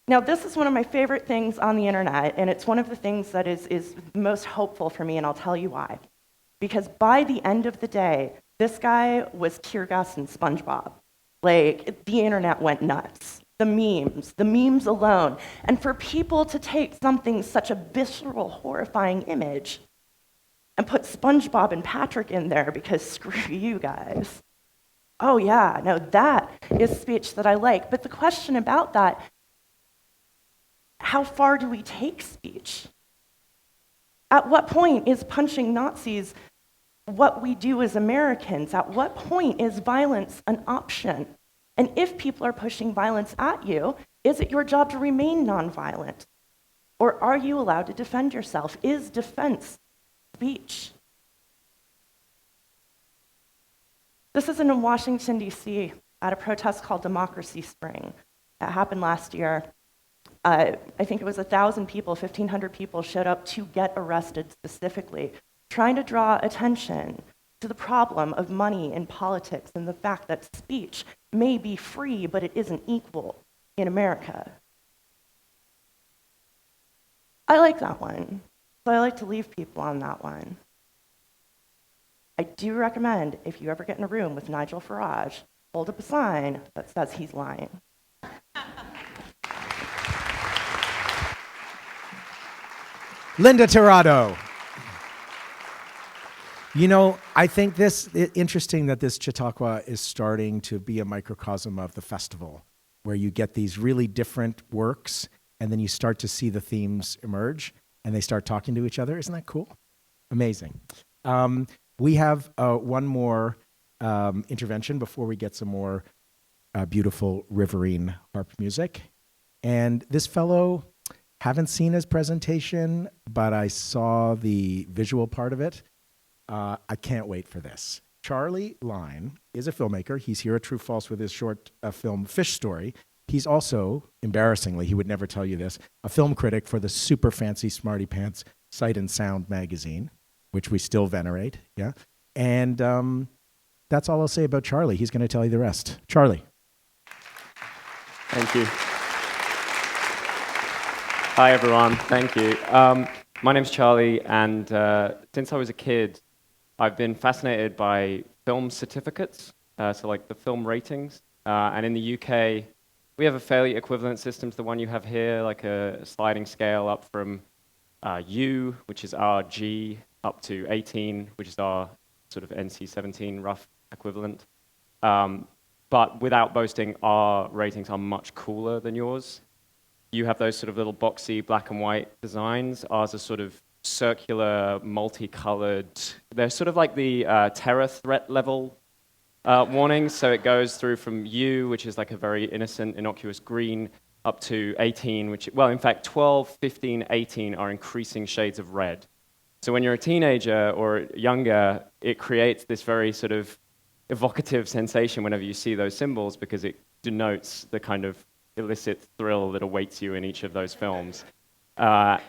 Now, this is one of my favorite things on the internet, and it's one of the things that is most hopeful for me, and I'll tell you why. Because by the end of the day, this guy was tear gas and SpongeBob. Like, the internet went nuts. The memes alone. And for people to take something such a visceral, horrifying image and put SpongeBob and Patrick in there because screw you guys. Oh yeah, no, that is speech that I like. But the question about that, how far do we take speech? At what point is punching Nazis what we do as Americans? At what point is violence an option? And if people are pushing violence at you, is it your job to remain nonviolent? Or are you allowed to defend yourself? Is defense speech? This is in Washington, D.C., at a protest called Democracy Spring. That happened last year. I think it was 1,000 people, 1,500 people showed up to get arrested specifically, trying to draw attention to the problem of money in politics and the fact that speech may be free, but it isn't equal in America. I like that one, so I like to leave people on that one. I do recommend, if you ever get in a room with Nigel Farage, hold up a sign that says he's lying. Linda TIRADO. You know, I think interesting that this Chautauqua is starting to be a microcosm of the festival, where you get these really different works, and then you start to see the themes emerge, and they start talking to each other. Isn't that cool? Amazing. We have one more intervention before we get some more beautiful riverine harp music. And this fellow, haven't seen his presentation, but I saw the visual part of it. I can't wait for this. Charlie LYNE is a filmmaker. He's here at True False with his short film Fish Story. He's also, embarrassingly, he would never tell you this, a film critic for the super fancy Smarty Pants Sight and Sound magazine, which we still venerate, yeah? And that's all I'll say about Charlie. He's going to tell you the rest. Charlie. Thank you. Hi, everyone. Thank you. My name's Charlie, and since I was a kid, I've been fascinated by film certificates, so like the film ratings. And in the UK, we have a fairly equivalent system to the one you have here, like a sliding scale up from U, which is our G, up to 18, which is our sort of NC-17 rough equivalent. But without boasting, our ratings are much cooler than yours. You have those sort of little boxy black and white designs. Ours are sort of circular, multicolored. They're sort of like the terror threat level warnings. So it goes through from U, which is like a very innocent, innocuous green, up to 18, which, well, in fact, 12, 15, 18 are increasing shades of red. So when you're a teenager or younger, it creates this very sort of evocative sensation whenever you see those symbols, because it denotes the kind of illicit thrill that awaits you in each of those films. The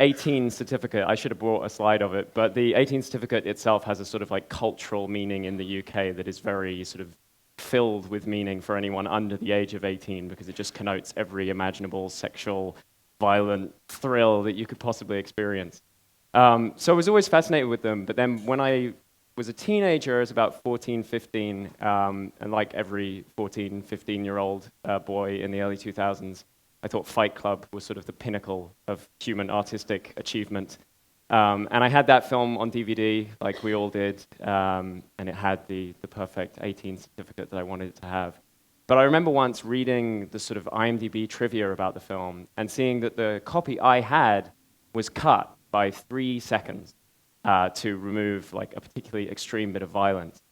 18 certificate, I should have brought a slide of it, but the 18 certificate itself has a sort of like cultural meaning in the UK that is very sort of filled with meaning for anyone under the age of 18, because it just connotes every imaginable sexual, violent thrill that you could possibly experience. So I was always fascinated with them, but then when I was a teenager, I was about 14, 15, and like every 14, 15-year-old boy in the early 2000s, I thought Fight Club was sort of the pinnacle of human artistic achievement. And I had that film on DVD, like we all did, and it had the perfect 18 certificate that I wanted it to have. But I remember once reading the sort of IMDb trivia about the film and seeing that the copy I had was cut by 3 seconds to remove like a particularly extreme bit of violence.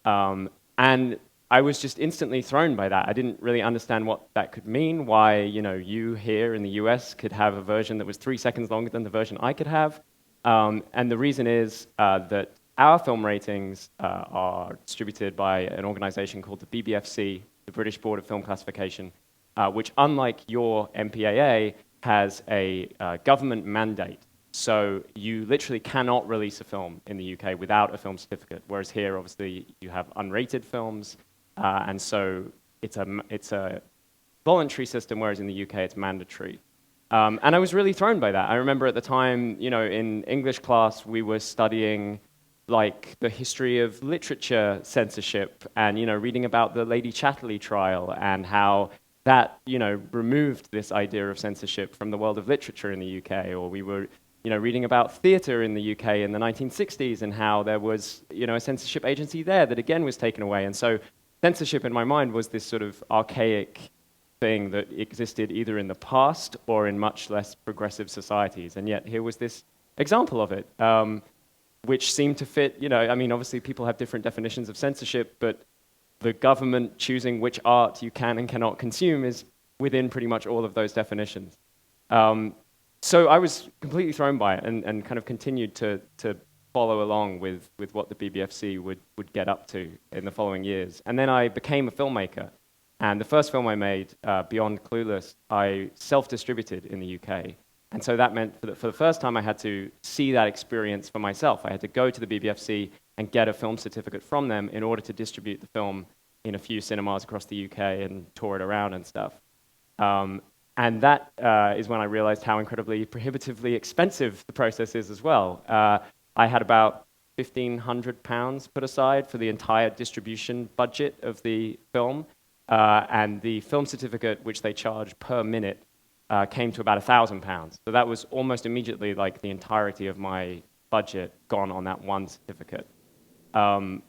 And I was just instantly thrown by that. I didn't really understand what that could mean, why, you here in the US could have a version that was 3 seconds longer than the version I could have. And the reason is that our film ratings are distributed by an organization called the BBFC, the British Board of Film Classification, which, unlike your MPAA, has a government mandate. So you literally cannot release a film in the UK without a film certificate, whereas here, obviously, you have unrated films, and so it's a voluntary system, whereas in the UK, it's mandatory. And I was really thrown by that. I remember at the time, in English class, we were studying like the history of literature censorship and, reading about the Lady Chatterley trial and how that, removed this idea of censorship from the world of literature in the UK. Or we were, reading about theatre in the UK in the 1960s and how there was, a censorship agency there that again was taken away. And so censorship in my mind was this sort of archaic thing that existed either in the past or in much less progressive societies. And yet here was this example of it, which seemed to fit, obviously people have different definitions of censorship, but the government choosing which art you can and cannot consume is within pretty much all of those definitions. So I was completely thrown by it and kind of continued to follow along with what the BBFC would get up to in the following years. And then I became a filmmaker. And the first film I made, Beyond Clueless, I self-distributed in the UK. And so that meant for the first time I had to see that experience for myself. I had to go to the BBFC and get a film certificate from them in order to distribute the film in a few cinemas across the UK and tour it around and stuff. And that is when I realized how incredibly prohibitively expensive the process is as well. I had about £1,500 put aside for the entire distribution budget of the film, and the film certificate, which they charge per minute, came to about £1,000. So that was almost immediately like the entirety of my budget gone on that one certificate. And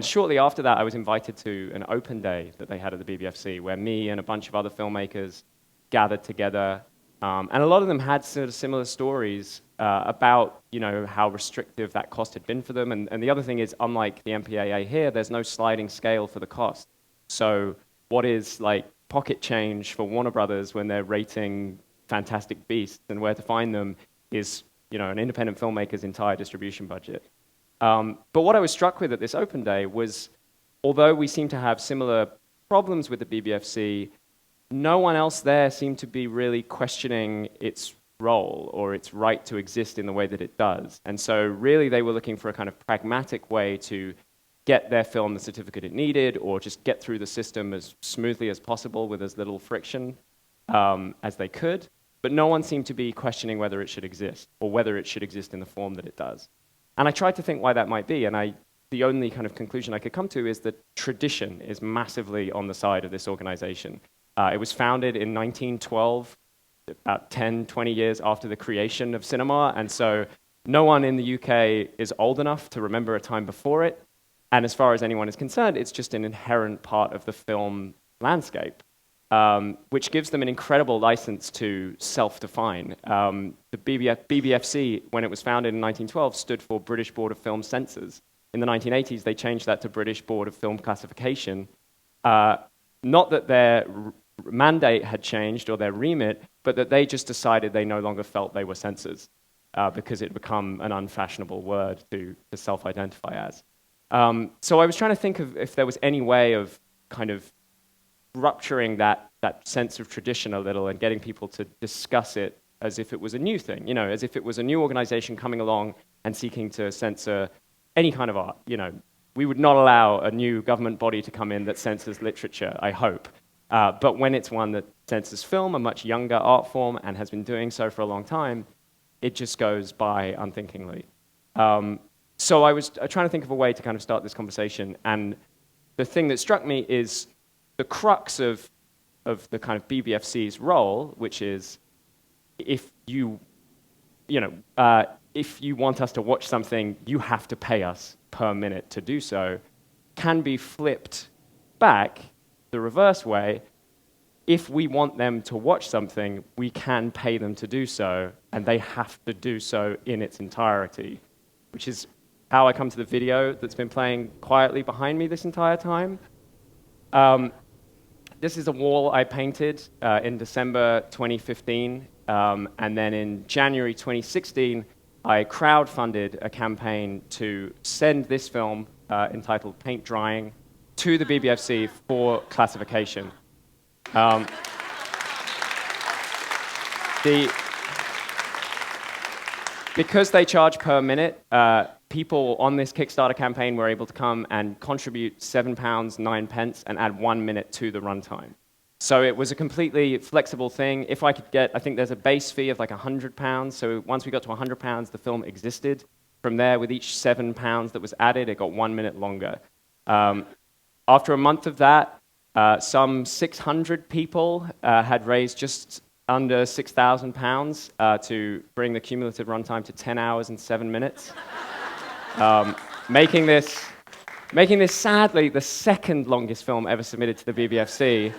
shortly after that, I was invited to an open day that they had at the BBFC, where me and a bunch of other filmmakers gathered together. And a lot of them had sort of similar stories about, you know, how restrictive that cost had been for them. And the other thing is, unlike the MPAA here, there's no sliding scale for the cost. So what is like pocket change for Warner Brothers when they're rating Fantastic Beasts and where to find them is, you know, an independent filmmaker's entire distribution budget. But what I was struck with at this open day was, although we seem to have similar problems with the BBFC, no one else there seemed to be really questioning its role or its right to exist in the way that it does. And so really they were looking for a kind of pragmatic way to get their film the certificate it needed, or just get through the system as smoothly as possible with as little friction as they could. But no one seemed to be questioning whether it should exist, or whether it should exist in the form that it does. And I tried to think why that might be, and the only kind of conclusion I could come to is that tradition is massively on the side of this organization. It was founded in 1912, about 10, 20 years after the creation of cinema, and so no one in the UK is old enough to remember a time before it, and as far as anyone is concerned, it's just an inherent part of the film landscape, which gives them an incredible license to self-define. The BBFC, when it was founded in 1912, stood for British Board of Film Censors. In the 1980s, they changed that to British Board of Film Classification. Not that their mandate had changed or their remit, but that they just decided they no longer felt they were censors because it had become an unfashionable word to self-identify as. So I was trying to think of if there was any way of kind of rupturing that sense of tradition a little and getting people to discuss it as if it was a new thing, you know, as if it was a new organization coming along and seeking to censor any kind of art. You know, we would not allow a new government body to come in that censors literature, I hope. But when it's one that censors film, a much younger art form, and has been doing so for a long time, it just goes by unthinkingly. So I was trying to think of a way to kind of start this conversation, and the thing that struck me is the crux of the kind of BBFC's role, which is if you want us to watch something, you have to pay us per minute to do so, can be flipped back the reverse way. If we want them to watch something, we can pay them to do so, and they have to do so in its entirety, which is how I come to the video that's been playing quietly behind me this entire time. This is a wall I painted in December 2015, and then in January 2016, I crowdfunded a campaign to send this film, entitled Paint Drying, to the BBFC for classification. Because they charge per minute, people on this Kickstarter campaign were able to come and contribute £7, 9 pence, and add 1 minute to the runtime. So it was a completely flexible thing. If I could get, I think there's a base fee of like £100. So once we got to £100, the film existed. From there, with each £7 that was added, it got 1 minute longer. After a month of that, some 600 people had raised just under £6,000 to bring the cumulative runtime to 10 hours and 7 minutes, making this sadly the second longest film ever submitted to the BBFC,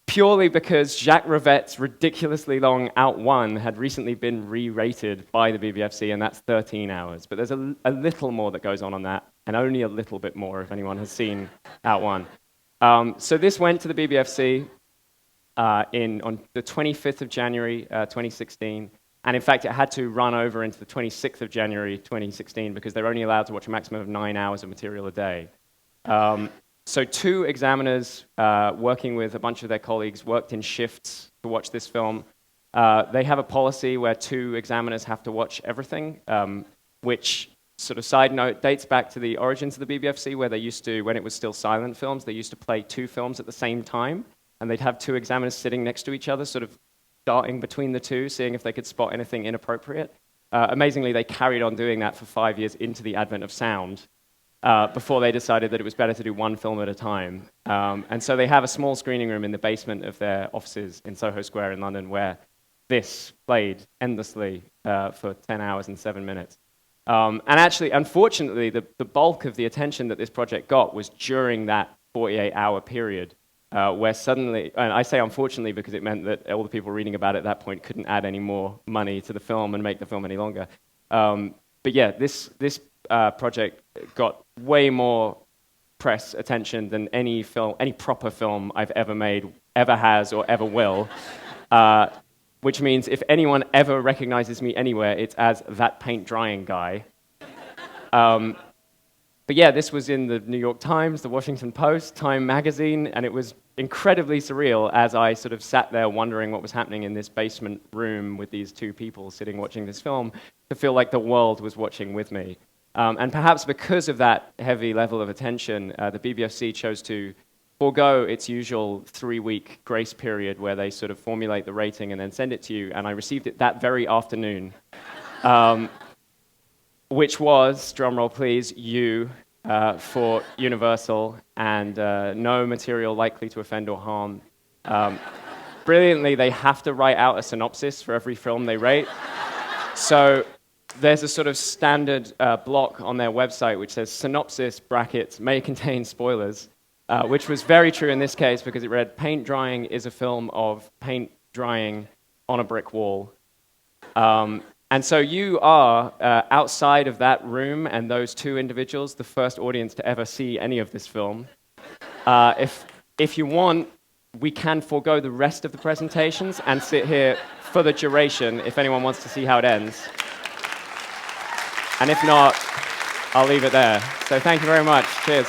purely because Jacques Rivette's ridiculously long Out One had recently been re-rated by the BBFC, and that's 13 hours. But there's a little more that goes on that, and only a little bit more if anyone has seen Out One. So this went to the BBFC on the 25th of January 2016, and in fact it had to run over into the 26th of January 2016 because they're only allowed to watch a maximum of 9 hours of material a day. So 2 examiners working with a bunch of their colleagues worked in shifts to watch this film. They have a policy where 2 examiners have to watch everything, which, sort of side note, dates back to the origins of the BBFC, where they used to, when it was still silent films, they used to play 2 films at the same time, and they'd have 2 examiners sitting next to each other, sort of darting between the 2, seeing if they could spot anything inappropriate. Amazingly, they carried on doing that for 5 years into the advent of sound before they decided that it was better to do one film at a time. And so they have a small screening room in the basement of their offices in Soho Square in London where this played endlessly for 10 hours and 7 minutes. And actually, unfortunately, the bulk of the attention that this project got was during that 48-hour period where suddenly, and I say unfortunately because it meant that all the people reading about it at that point couldn't add any more money to the film and make the film any longer. But yeah, this project got way more press attention than any proper film I've ever made, ever has, or ever will. Which means if anyone ever recognizes me anywhere, it's as that paint drying guy. But yeah, this was in the New York Times, the Washington Post, Time magazine, and it was incredibly surreal as I sort of sat there wondering what was happening in this basement room with these two people sitting watching this film, to feel like the world was watching with me. And perhaps because of that heavy level of attention, the BBFC chose to forego its usual 3-week grace period where they sort of formulate the rating and then send it to you, and I received it that very afternoon. Which was, drumroll please, U for Universal and no material likely to offend or harm. Brilliantly, they have to write out a synopsis for every film they rate. So there's a sort of standard block on their website which says synopsis brackets may contain spoilers, which was very true in this case because it read, paint drying is a film of paint drying on a brick wall. And so you are, outside of that room and those two individuals, the first audience to ever see any of this film. If you want, we can forego the rest of the presentations and sit here for the duration if anyone wants to see how it ends. And if not, I'll leave it there. So thank you very much. Cheers.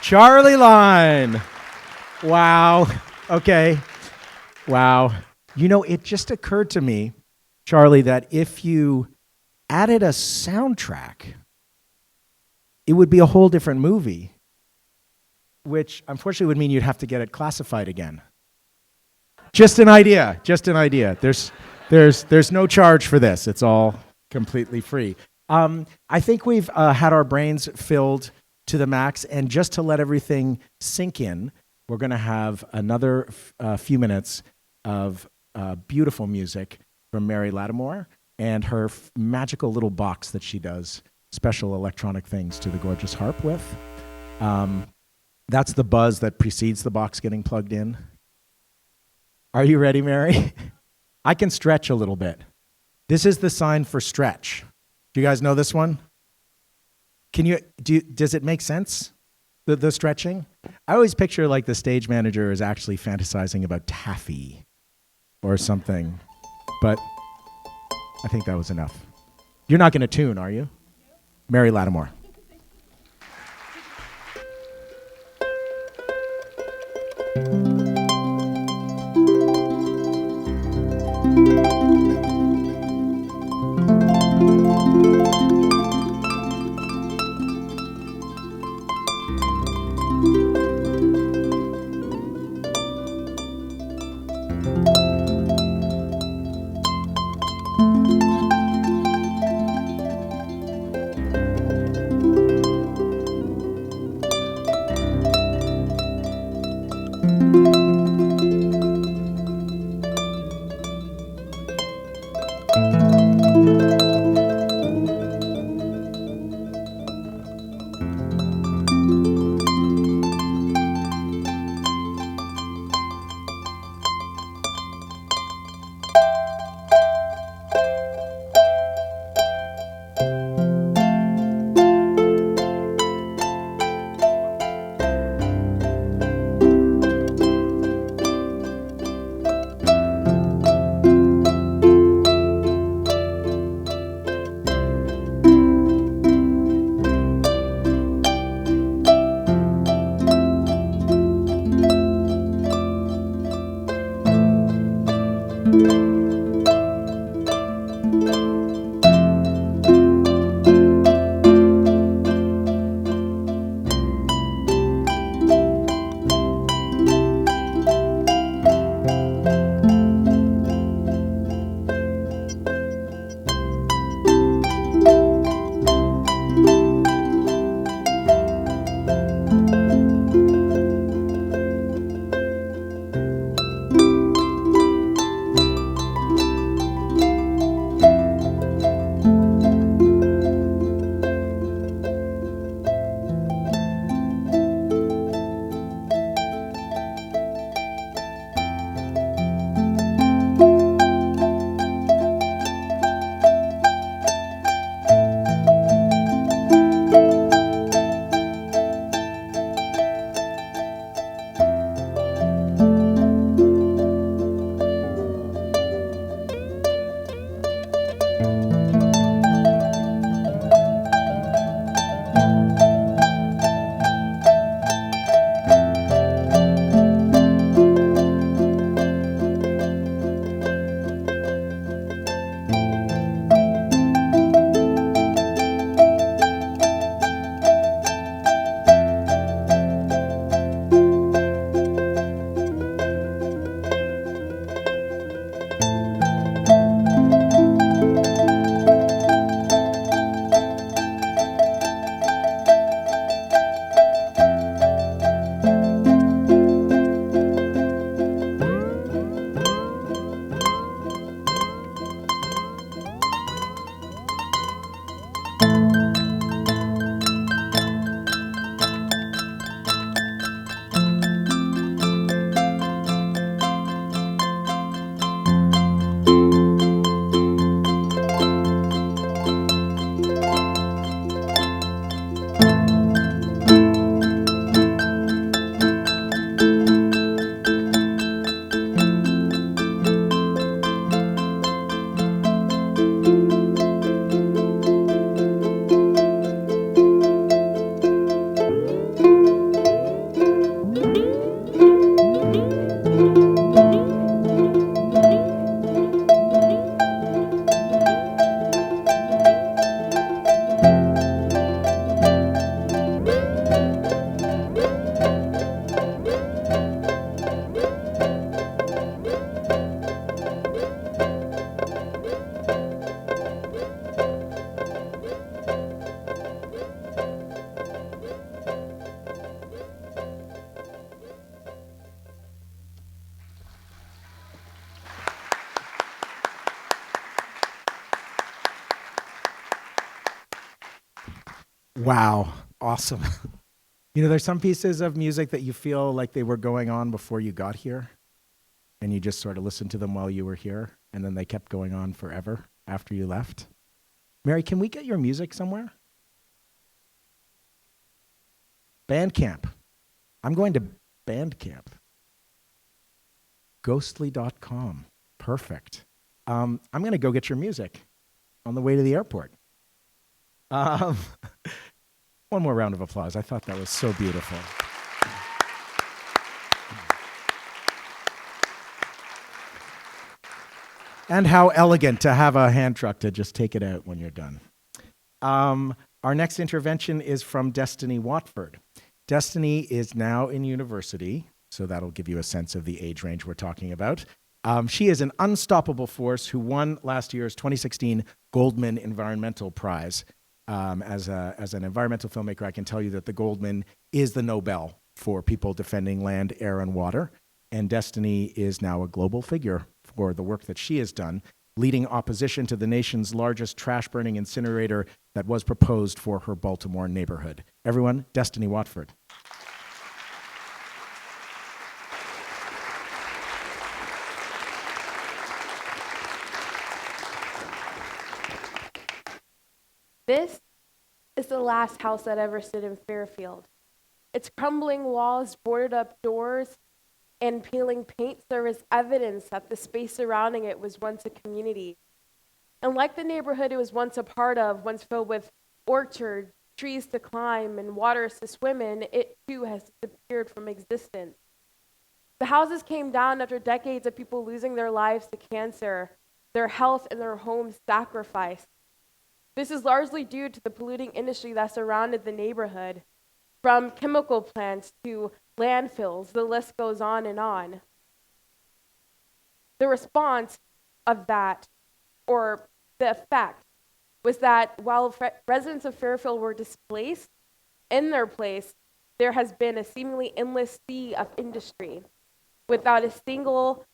Charlie LYNE. Wow. Okay. Wow. You know, it just occurred to me, Charlie, that if you added a soundtrack, it would be a whole different movie, which unfortunately would mean you'd have to get it classified again. Just an idea. Just an idea. There's no charge for this. It's all completely free. I think we've had our brains filled to the max, and just to let everything sink in, we're going to have another few minutes of beautiful music from Mary Lattimore and her magical little box that she does special electronic things to the gorgeous harp with. That's the buzz that precedes the box getting plugged in. Are you ready, Mary? I can stretch a little bit. This is the sign for stretch. Do you guys know this one? Does it make sense, the stretching? I always picture like the stage manager is actually fantasizing about taffy or something, but I think that was enough. You're not going to tune, are you? Mary Lattimore. Wow, awesome. You know, there's some pieces of music that you feel like they were going on before you got here, and you just sort of listened to them while you were here, and then they kept going on forever after you left. Mary, can we get your music somewhere? Bandcamp. I'm going to Bandcamp. Ghostly.com. Perfect. I'm going to go get your music on the way to the airport. One more round of applause. I thought that was so beautiful. And how elegant to have a hand truck to just take it out when you're done. Our next intervention is from Destiny Watford. Destiny is now in university, so that'll give you a sense of the age range we're talking about. She is an unstoppable force who won last year's 2016 Goldman Environmental Prize. As an environmental filmmaker, I can tell you that the Goldman is the Nobel for people defending land, air, and water. And Destiny is now a global figure for the work that she has done, leading opposition to the nation's largest trash-burning incinerator that was proposed for her Baltimore neighborhood. Everyone, Destiny Watford. This is the last house that ever stood in Fairfield. Its crumbling walls, boarded up doors, and peeling paint serve as evidence that the space surrounding it was once a community. And like the neighborhood it was once a part of, once filled with orchards, trees to climb, and waters to swim in, it too has disappeared from existence. The houses came down after decades of people losing their lives to cancer, their health and their homes sacrificed. This is largely due to the polluting industry that surrounded the neighborhood, from chemical plants to landfills, the list goes on and on. The response of that, or the effect, was that while residents of Fairfield were displaced, in their place, there has been a seemingly endless sea of industry without a single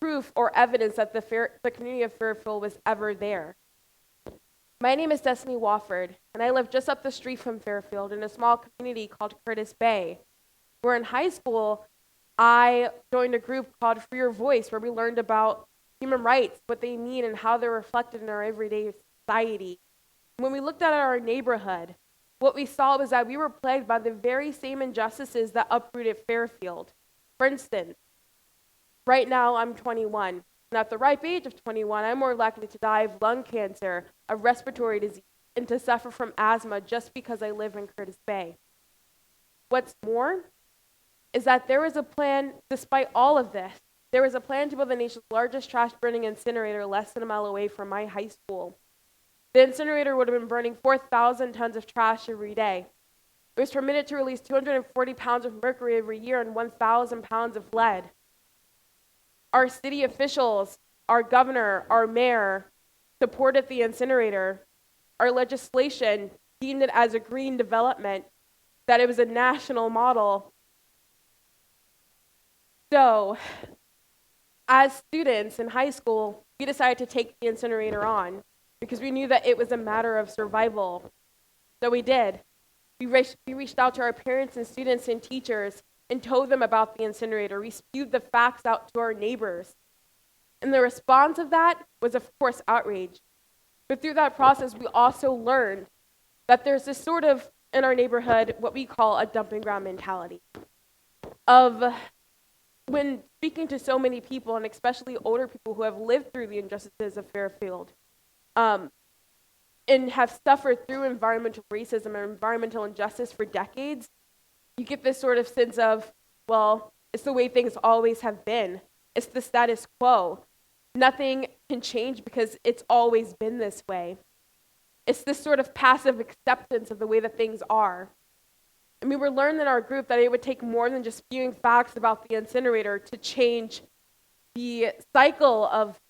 proof or evidence that the community of Fairfield was ever there. My name is Destiny Wofford, and I live just up the street from Fairfield in a small community called Curtis Bay, where in high school, I joined a group called Free Your Voice, where we learned about human rights, what they mean, and how they're reflected in our everyday society. When we looked at our neighborhood, what we saw was that we were plagued by the very same injustices that uprooted Fairfield. For instance, right now I'm 21. And at the ripe age of 21, I'm more likely to die of lung cancer, a respiratory disease, and to suffer from asthma just because I live in Curtis Bay. What's more is that there was a plan, despite all of this, there was a plan to build the nation's largest trash-burning incinerator less than a mile away from my high school. The incinerator would have been burning 4,000 tons of trash every day. It was permitted to release 240 pounds of mercury every year and 1,000 pounds of lead. Our city officials, our governor, our mayor supported the incinerator. Our legislation deemed it as a green development, that it was a national model. So, as students in high school, we decided to take the incinerator on because we knew that it was a matter of survival. So we did. We reached out to our parents and students and teachers and told them about the incinerator. We spewed the facts out to our neighbors. And the response of that was, of course, outrage. But through that process, we also learned that there's this sort of, in our neighborhood, what we call a dumping ground mentality. Of when speaking to so many people, and especially older people who have lived through the injustices of Fairfield, and have suffered through environmental racism and environmental injustice for decades, you get this sort of sense of, well, it's the way things always have been. It's the status quo. Nothing can change because it's always been this way. It's this sort of passive acceptance of the way that things are. And we were learned in our group that it would take more than just spewing facts about the incinerator to change the cycle of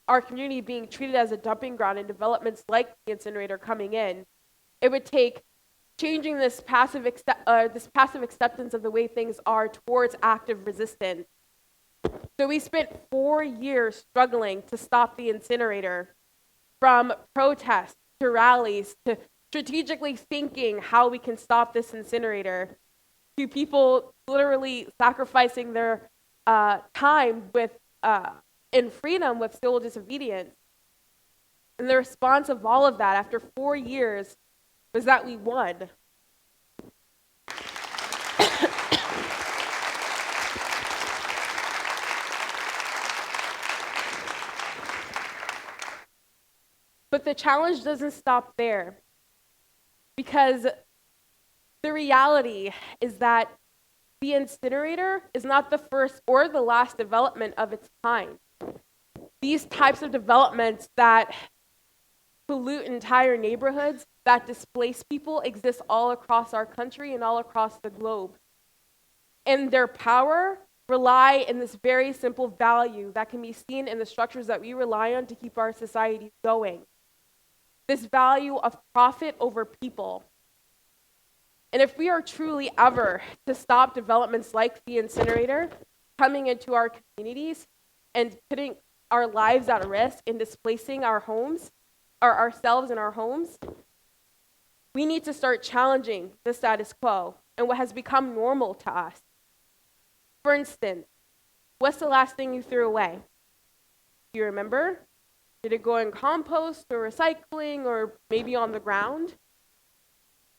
our community being treated as a dumping ground and developments like the incinerator coming in. It would take changing this passive acceptance of the way things are towards active resistance. So we spent 4 years struggling to stop the incinerator, from protests to rallies to strategically thinking how we can stop this incinerator, to people literally sacrificing their time with in freedom with civil disobedience. And the response of all of that after 4 years was that we won. But the challenge doesn't stop there, because the reality is that the incinerator is not the first or the last development of its kind. These types of developments that pollute entire neighborhoods, that displace people, exist all across our country and all across the globe. And their power rely in this very simple value that can be seen in the structures that we rely on to keep our society going. This value of profit over people. And if we are truly ever to stop developments like the incinerator coming into our communities and putting our lives at risk and displacing our homes, or ourselves and our homes, we need to start challenging the status quo and what has become normal to us. For instance, what's the last thing you threw away? Do you remember? Did it go in compost or recycling or maybe on the ground?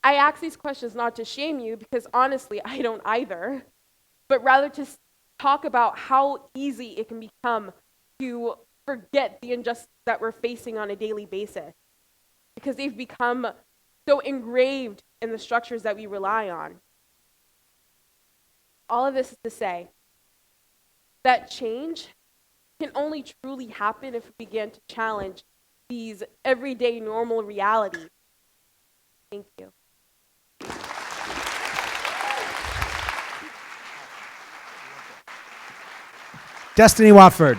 I ask these questions not to shame you, because honestly, I don't either, but rather to talk about how easy it can become to forget the injustice that we're facing on a daily basis, because they've become so engraved in the structures that we rely on. All of this is to say that change can only truly happen if we begin to challenge these everyday normal realities. Thank you. Destiny Watford.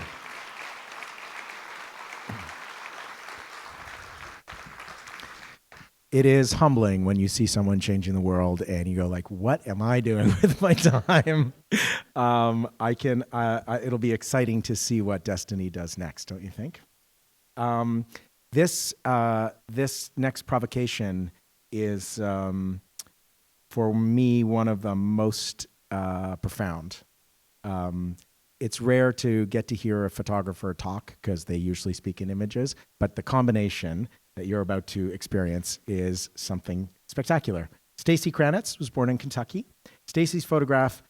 It is humbling when you see someone changing the world and you go like, what am I doing with my time? It'll be exciting to see what Destiny does next, don't you think? This next provocation is, for me, one of the most profound. It's rare to get to hear a photographer talk because they usually speak in images, but the combination that you're about to experience is something spectacular. Stacy Kranitz was born in Kentucky. Stacy's photographs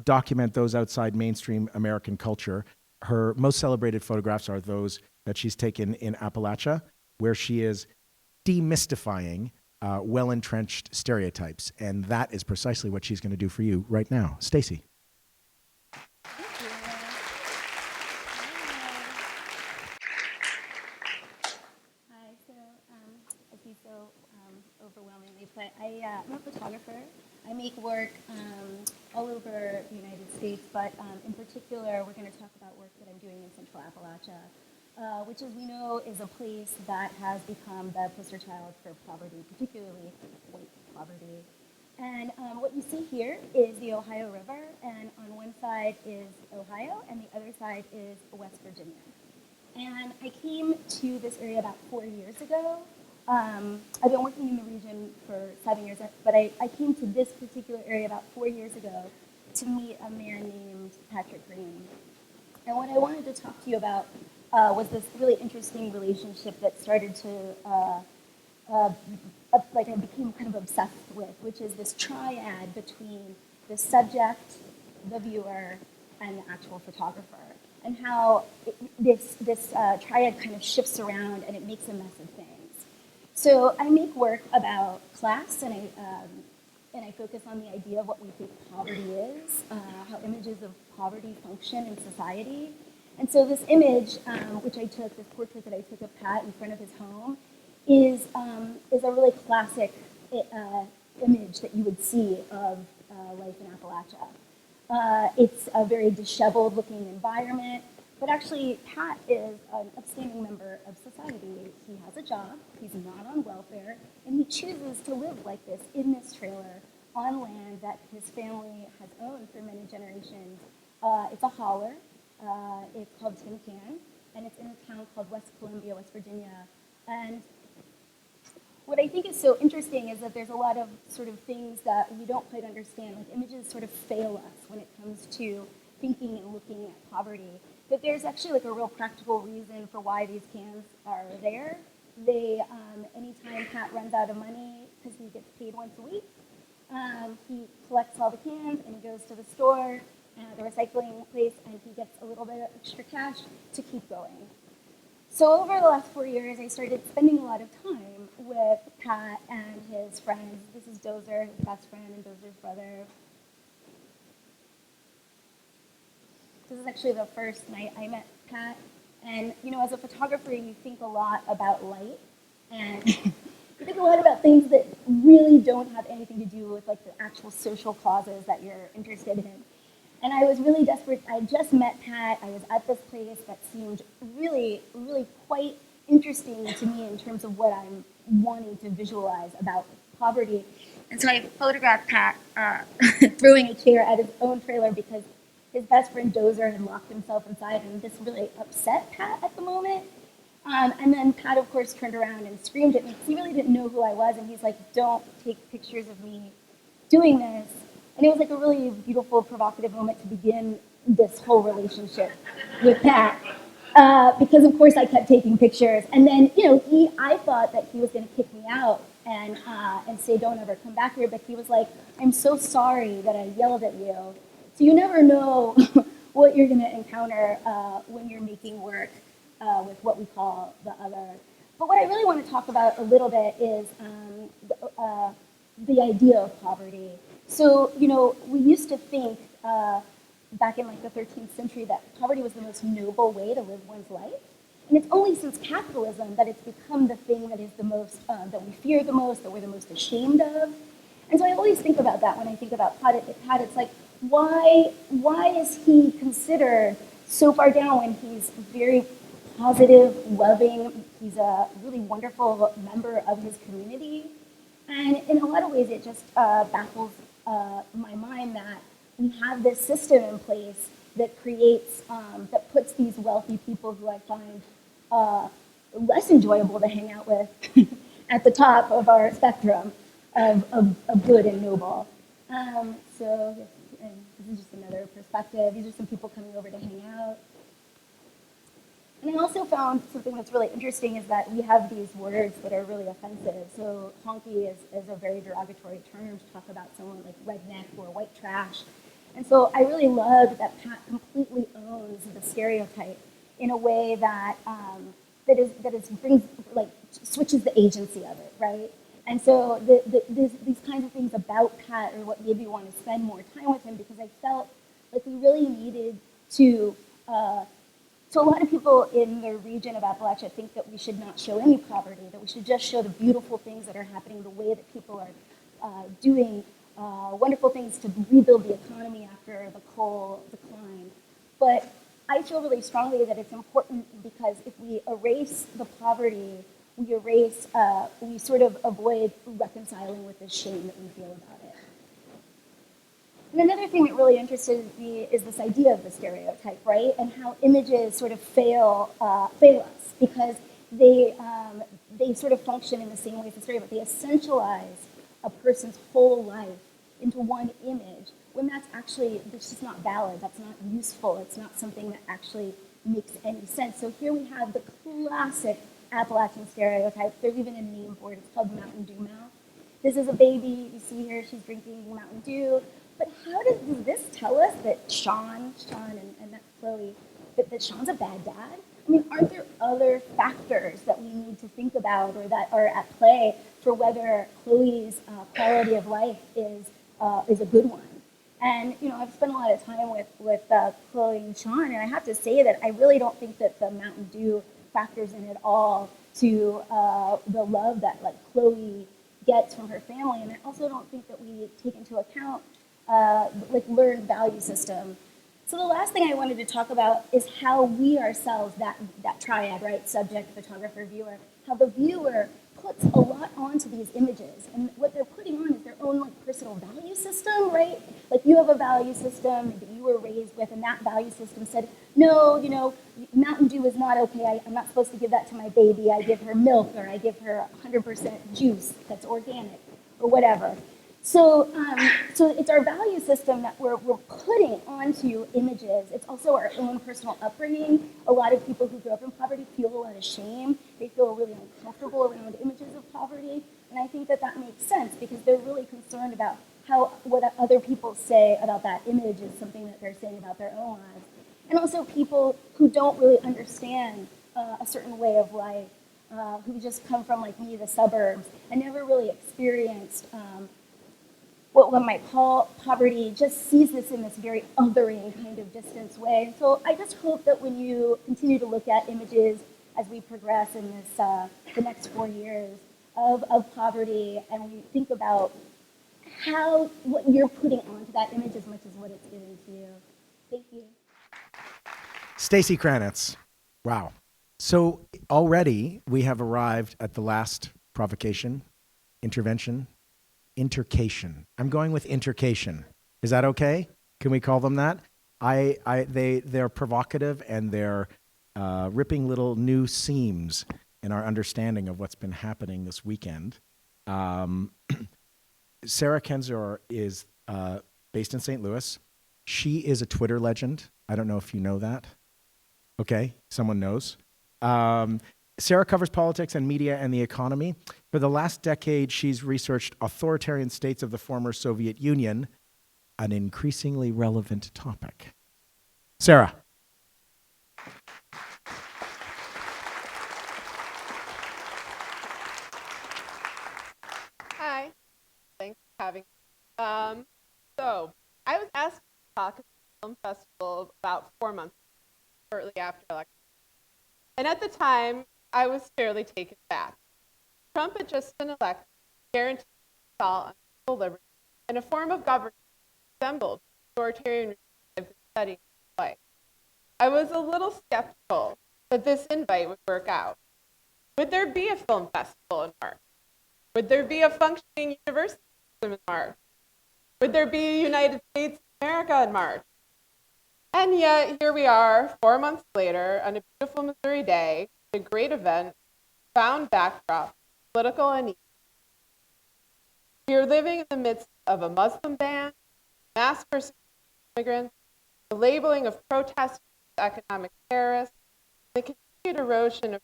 document those outside mainstream American culture. Her most celebrated photographs are those that she's taken in Appalachia, where she is demystifying well-entrenched stereotypes. And that is precisely what she's going to do for you right now. Stacy. Overwhelmingly, but I'm a photographer. I make work all over the United States, but in particular, we're going to talk about work that I'm doing in Central Appalachia, which, as we know, is a place that has become the poster child for poverty, particularly white poverty. And what you see here is the Ohio River, and on one side is Ohio, and the other side is West Virginia. And I came to this area about 4 years ago. I've been working in the region for 7 years, but I came to this particular area about 4 years ago to meet a man named Patrick Green. And what I wanted to talk to you about was this really interesting relationship that started to, I became kind of obsessed with, which is this triad between the subject, the viewer, and the actual photographer, and how this triad kind of shifts around and it makes a mess of things. So I make work about class, and I focus on the idea of what we think poverty is, how images of poverty function in society. And so this image, which I took, this portrait that I took of Pat in front of his home, is a really classic image that you would see of life in Appalachia. It's a very disheveled-looking environment. But actually, Pat is an upstanding member of society. He has a job, he's not on welfare, and he chooses to live like this in this trailer on land that his family has owned for many generations. It's a holler. It's called Tin Can, and it's in a town called West Columbia, West Virginia. And what I think is so interesting is that there's a lot of sort of things that we don't quite understand. Like images sort of fail us when it comes to thinking and looking at poverty. But there's actually like a real practical reason for why these cans are there. They, anytime Pat runs out of money, because he gets paid once a week, he collects all the cans and he goes to the store, the recycling place, and he gets a little bit of extra cash to keep going. So over the last 4 years, I started spending a lot of time with Pat and his friends. This is Dozer, his best friend, and Dozer's brother. This is actually the first night I met Pat. And, you know, as a photographer, you think a lot about light. And you think a lot about things that really don't have anything to do with, like, the actual social causes that you're interested in. And I was really desperate. I had just met Pat. I was at this place that seemed really, really quite interesting to me in terms of what I'm wanting to visualize about poverty. And so I photographed Pat throwing a chair at his own trailer because his best friend Dozer had locked himself inside, and this really upset Pat at the moment. And then Pat, of course, turned around and screamed at me because he really didn't know who I was, and he's like, "Don't take pictures of me doing this." And it was like a really beautiful, provocative moment to begin this whole relationship with Pat. Because, of course, I kept taking pictures. And then, you know, I thought that he was going to kick me out and say, "Don't ever come back here." But he was like, "I'm so sorry that I yelled at you." So you never know what you're going to encounter when you're making work with what we call the other. But what I really want to talk about a little bit is the idea of poverty. So, you know, we used to think back in like the 13th century that poverty was the most noble way to live one's life. And it's only since capitalism that it's become the thing that is the most, that we fear the most, that we're the most ashamed of. And so I always think about that when I think about Pat. It's like, why is he considered so far down when he's very positive, loving, he's a really wonderful member of his community? And in a lot of ways, it just baffles my mind that we have this system in place that creates, that puts these wealthy people who I find less enjoyable to hang out with at the top of our spectrum of good and noble. So this is just another perspective. These are some people coming over to hang out. And I also found something that's really interesting is that we have these words that are really offensive. So honky is a very derogatory term to talk about someone like redneck or white trash. And so I really love that Pat completely owns the stereotype in a way that switches the agency of it, right? And so these kinds of things about Pat are what made me want to spend more time with him, because I felt like we really needed to. So a lot of people in the region of Appalachia think that we should not show any poverty, that we should just show the beautiful things that are happening, the way that people are doing wonderful things to rebuild the economy after the coal decline. But I feel really strongly that it's important because if we erase the poverty, we sort of avoid reconciling with the shame that we feel about it. And another thing that really interested me is this idea of the stereotype, right? And how images sort of fail us because they sort of function in the same way as the stereotype. They essentialize a person's whole life into one image when it's just not valid. That's not useful. It's not something that actually makes any sense. So here we have the classic Appalachian stereotype. There's even a name for it. It's called Mountain Dew mouth. This is a baby. You see here, she's drinking Mountain Dew. But how does this tell us that Sean and that's Chloe, that Sean's a bad dad? I mean, aren't there other factors that we need to think about or that are at play for whether Chloe's quality of life is a good one? And, you know, I've spent a lot of time with Chloe and Sean, and I have to say that I really don't think that the Mountain Dew factors in at all to the love that, like, Chloe gets from her family. And I also don't think that we take into account learned value system. So the last thing I wanted to talk about is how we ourselves, that triad, right, subject, photographer, viewer, how the viewer puts a lot onto these images, and what they're putting on is their own like personal value system, right? Like you have a value system that you were raised with, and that value system said, no, you know, Mountain Dew is not okay. I'm not supposed to give that to my baby. I give her milk, or I give her 100% juice that's organic, or whatever. So it's our value system that we're putting onto images. It's also our own personal upbringing. A lot of people who grew up in poverty feel a lot of shame. They feel really uncomfortable around images of poverty. And I think that that makes sense because they're really concerned about how what other people say about that image is something that they're saying about their own lives. And also people who don't really understand a certain way of life, who just come from, like me, the suburbs, and never really experienced what one might call poverty, just sees this in this very othering kind of distance way. And so I just hope that when you continue to look at images as we progress in this the next 4 years of poverty, and we think about what you're putting onto that image as much as what it's giving to you. Thank you. Stacy Kranitz. Wow. So already we have arrived at the last provocation, intervention, intercation. I'm going with intercation. Is that okay? Can we call them that? They're provocative, and they're ripping little new seams in our understanding of what's been happening this weekend. Sarah Kenzor is based in St. Louis. She is a Twitter legend. I don't know if you know that. Okay, someone knows. Sarah covers politics and media and the economy. For the last decade, she's researched authoritarian states of the former Soviet Union, an increasingly relevant topic. Sarah. Hi, thanks for having me. So I was asked to talk at the film festival about 4 months ago, shortly after election. And at the time, I was fairly taken back. Trump had just been elected, guaranteed assault on civil liberty, and a form of government resembled the authoritarian regime I've been studying my life. I was a little skeptical that this invite would work out. Would there be a film festival in March? Would there be a functioning university system in March? Would there be a United States of America in March? And yet, here we are, 4 months later, on a beautiful Missouri day, a great event, found backdrop, political unease. We are living in the midst of a Muslim ban, mass persecution of immigrants, the labeling of protesters as economic terrorists, the continued erosion of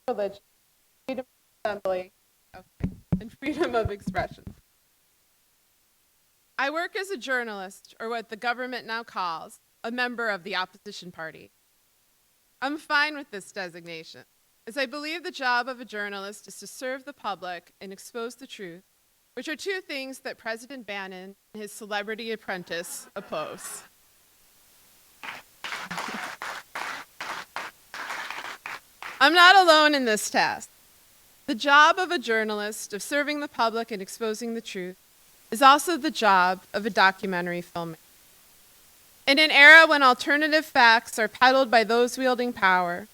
religion, freedom of assembly, and freedom of expression. I work as a journalist, or what the government now calls a member of the opposition party. I'm fine with this designation, as I believe the job of a journalist is to serve the public and expose the truth, which are two things that President Bannon and his celebrity apprentice oppose. I'm not alone in this task. The job of a journalist, of serving the public and exposing the truth, is also the job of a documentary filmmaker. In an era when alternative facts are peddled by those wielding power,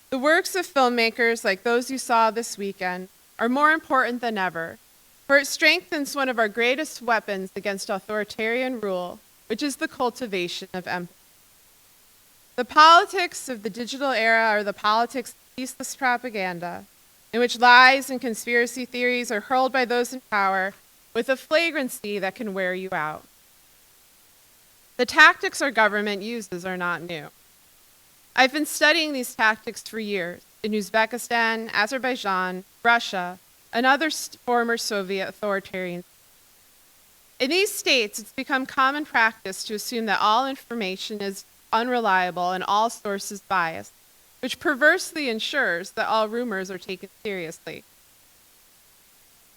the works of filmmakers like those you saw this weekend are more important than ever, for it strengthens one of our greatest weapons against authoritarian rule, which is the cultivation of empathy. The politics of the digital era are the politics of ceaseless propaganda, in which lies and conspiracy theories are hurled by those in power with a flagrancy that can wear you out. The tactics our government uses are not new. I've been studying these tactics for years in Uzbekistan, Azerbaijan, Russia, and other former Soviet authoritarian states. In these states, it's become common practice to assume that all information is unreliable and all sources biased, which perversely ensures that all rumors are taken seriously.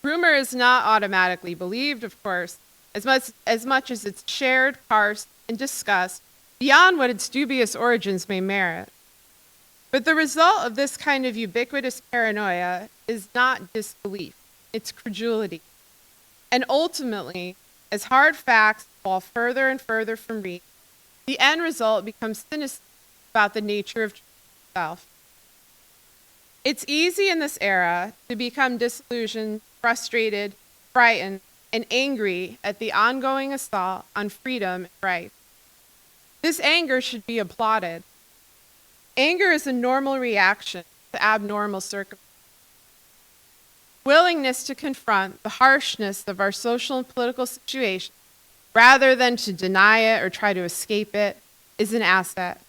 Rumor is not automatically believed, of course, as much as it's shared, parsed, and discussed beyond what its dubious origins may merit. But the result of this kind of ubiquitous paranoia is not disbelief, it's credulity. And ultimately, as hard facts fall further and further from reach, the end result becomes cynicism about the nature of truth itself. It's easy in this era to become disillusioned, frustrated, frightened, and angry at the ongoing assault on freedom and rights. This anger should be applauded. Anger is a normal reaction to abnormal circumstances. Willingness to confront the harshness of our social and political situation, rather than to deny it or try to escape it, is an asset.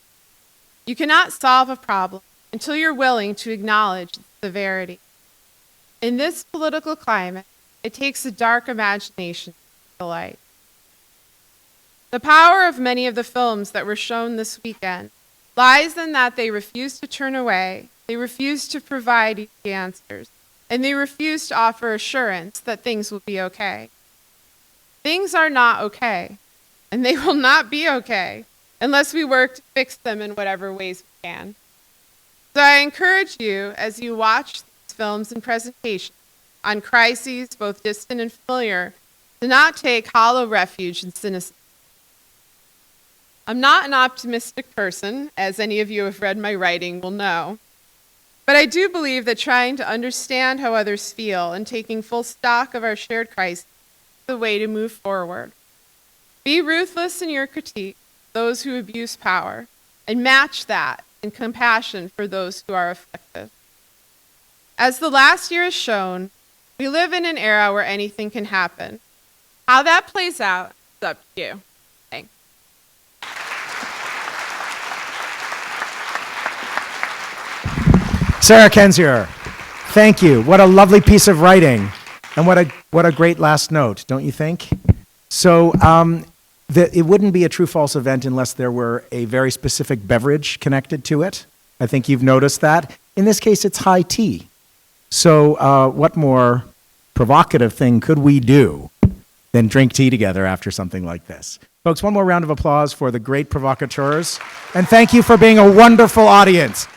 You cannot solve a problem until you're willing to acknowledge its severity. In this political climate, it takes a dark imagination to see the light. The power of many of the films that were shown this weekend lies in that they refuse to turn away, they refuse to provide easy answers, and they refuse to offer assurance that things will be okay. Things are not okay, and they will not be okay unless we work to fix them in whatever ways we can. So I encourage you, as you watch these films and presentations on crises, both distant and familiar, to not take hollow refuge in cynicism. I'm not an optimistic person, as any of you who have read my writing will know, but I do believe that trying to understand how others feel and taking full stock of our shared crisis is the way to move forward. Be ruthless in your critique of those who abuse power, and match that in compassion for those who are afflicted. As the last year has shown, we live in an era where anything can happen. How that plays out is up to you. Thanks. Sarah Kenzier, thank you. What a lovely piece of writing, and what a great last note, don't you think? So it wouldn't be a true-false event unless there were a very specific beverage connected to it. I think you've noticed that. In this case, it's high tea. So what more provocative thing could we do than drink tea together after something like this? Folks, one more round of applause for the great provocateurs, and thank you for being a wonderful audience.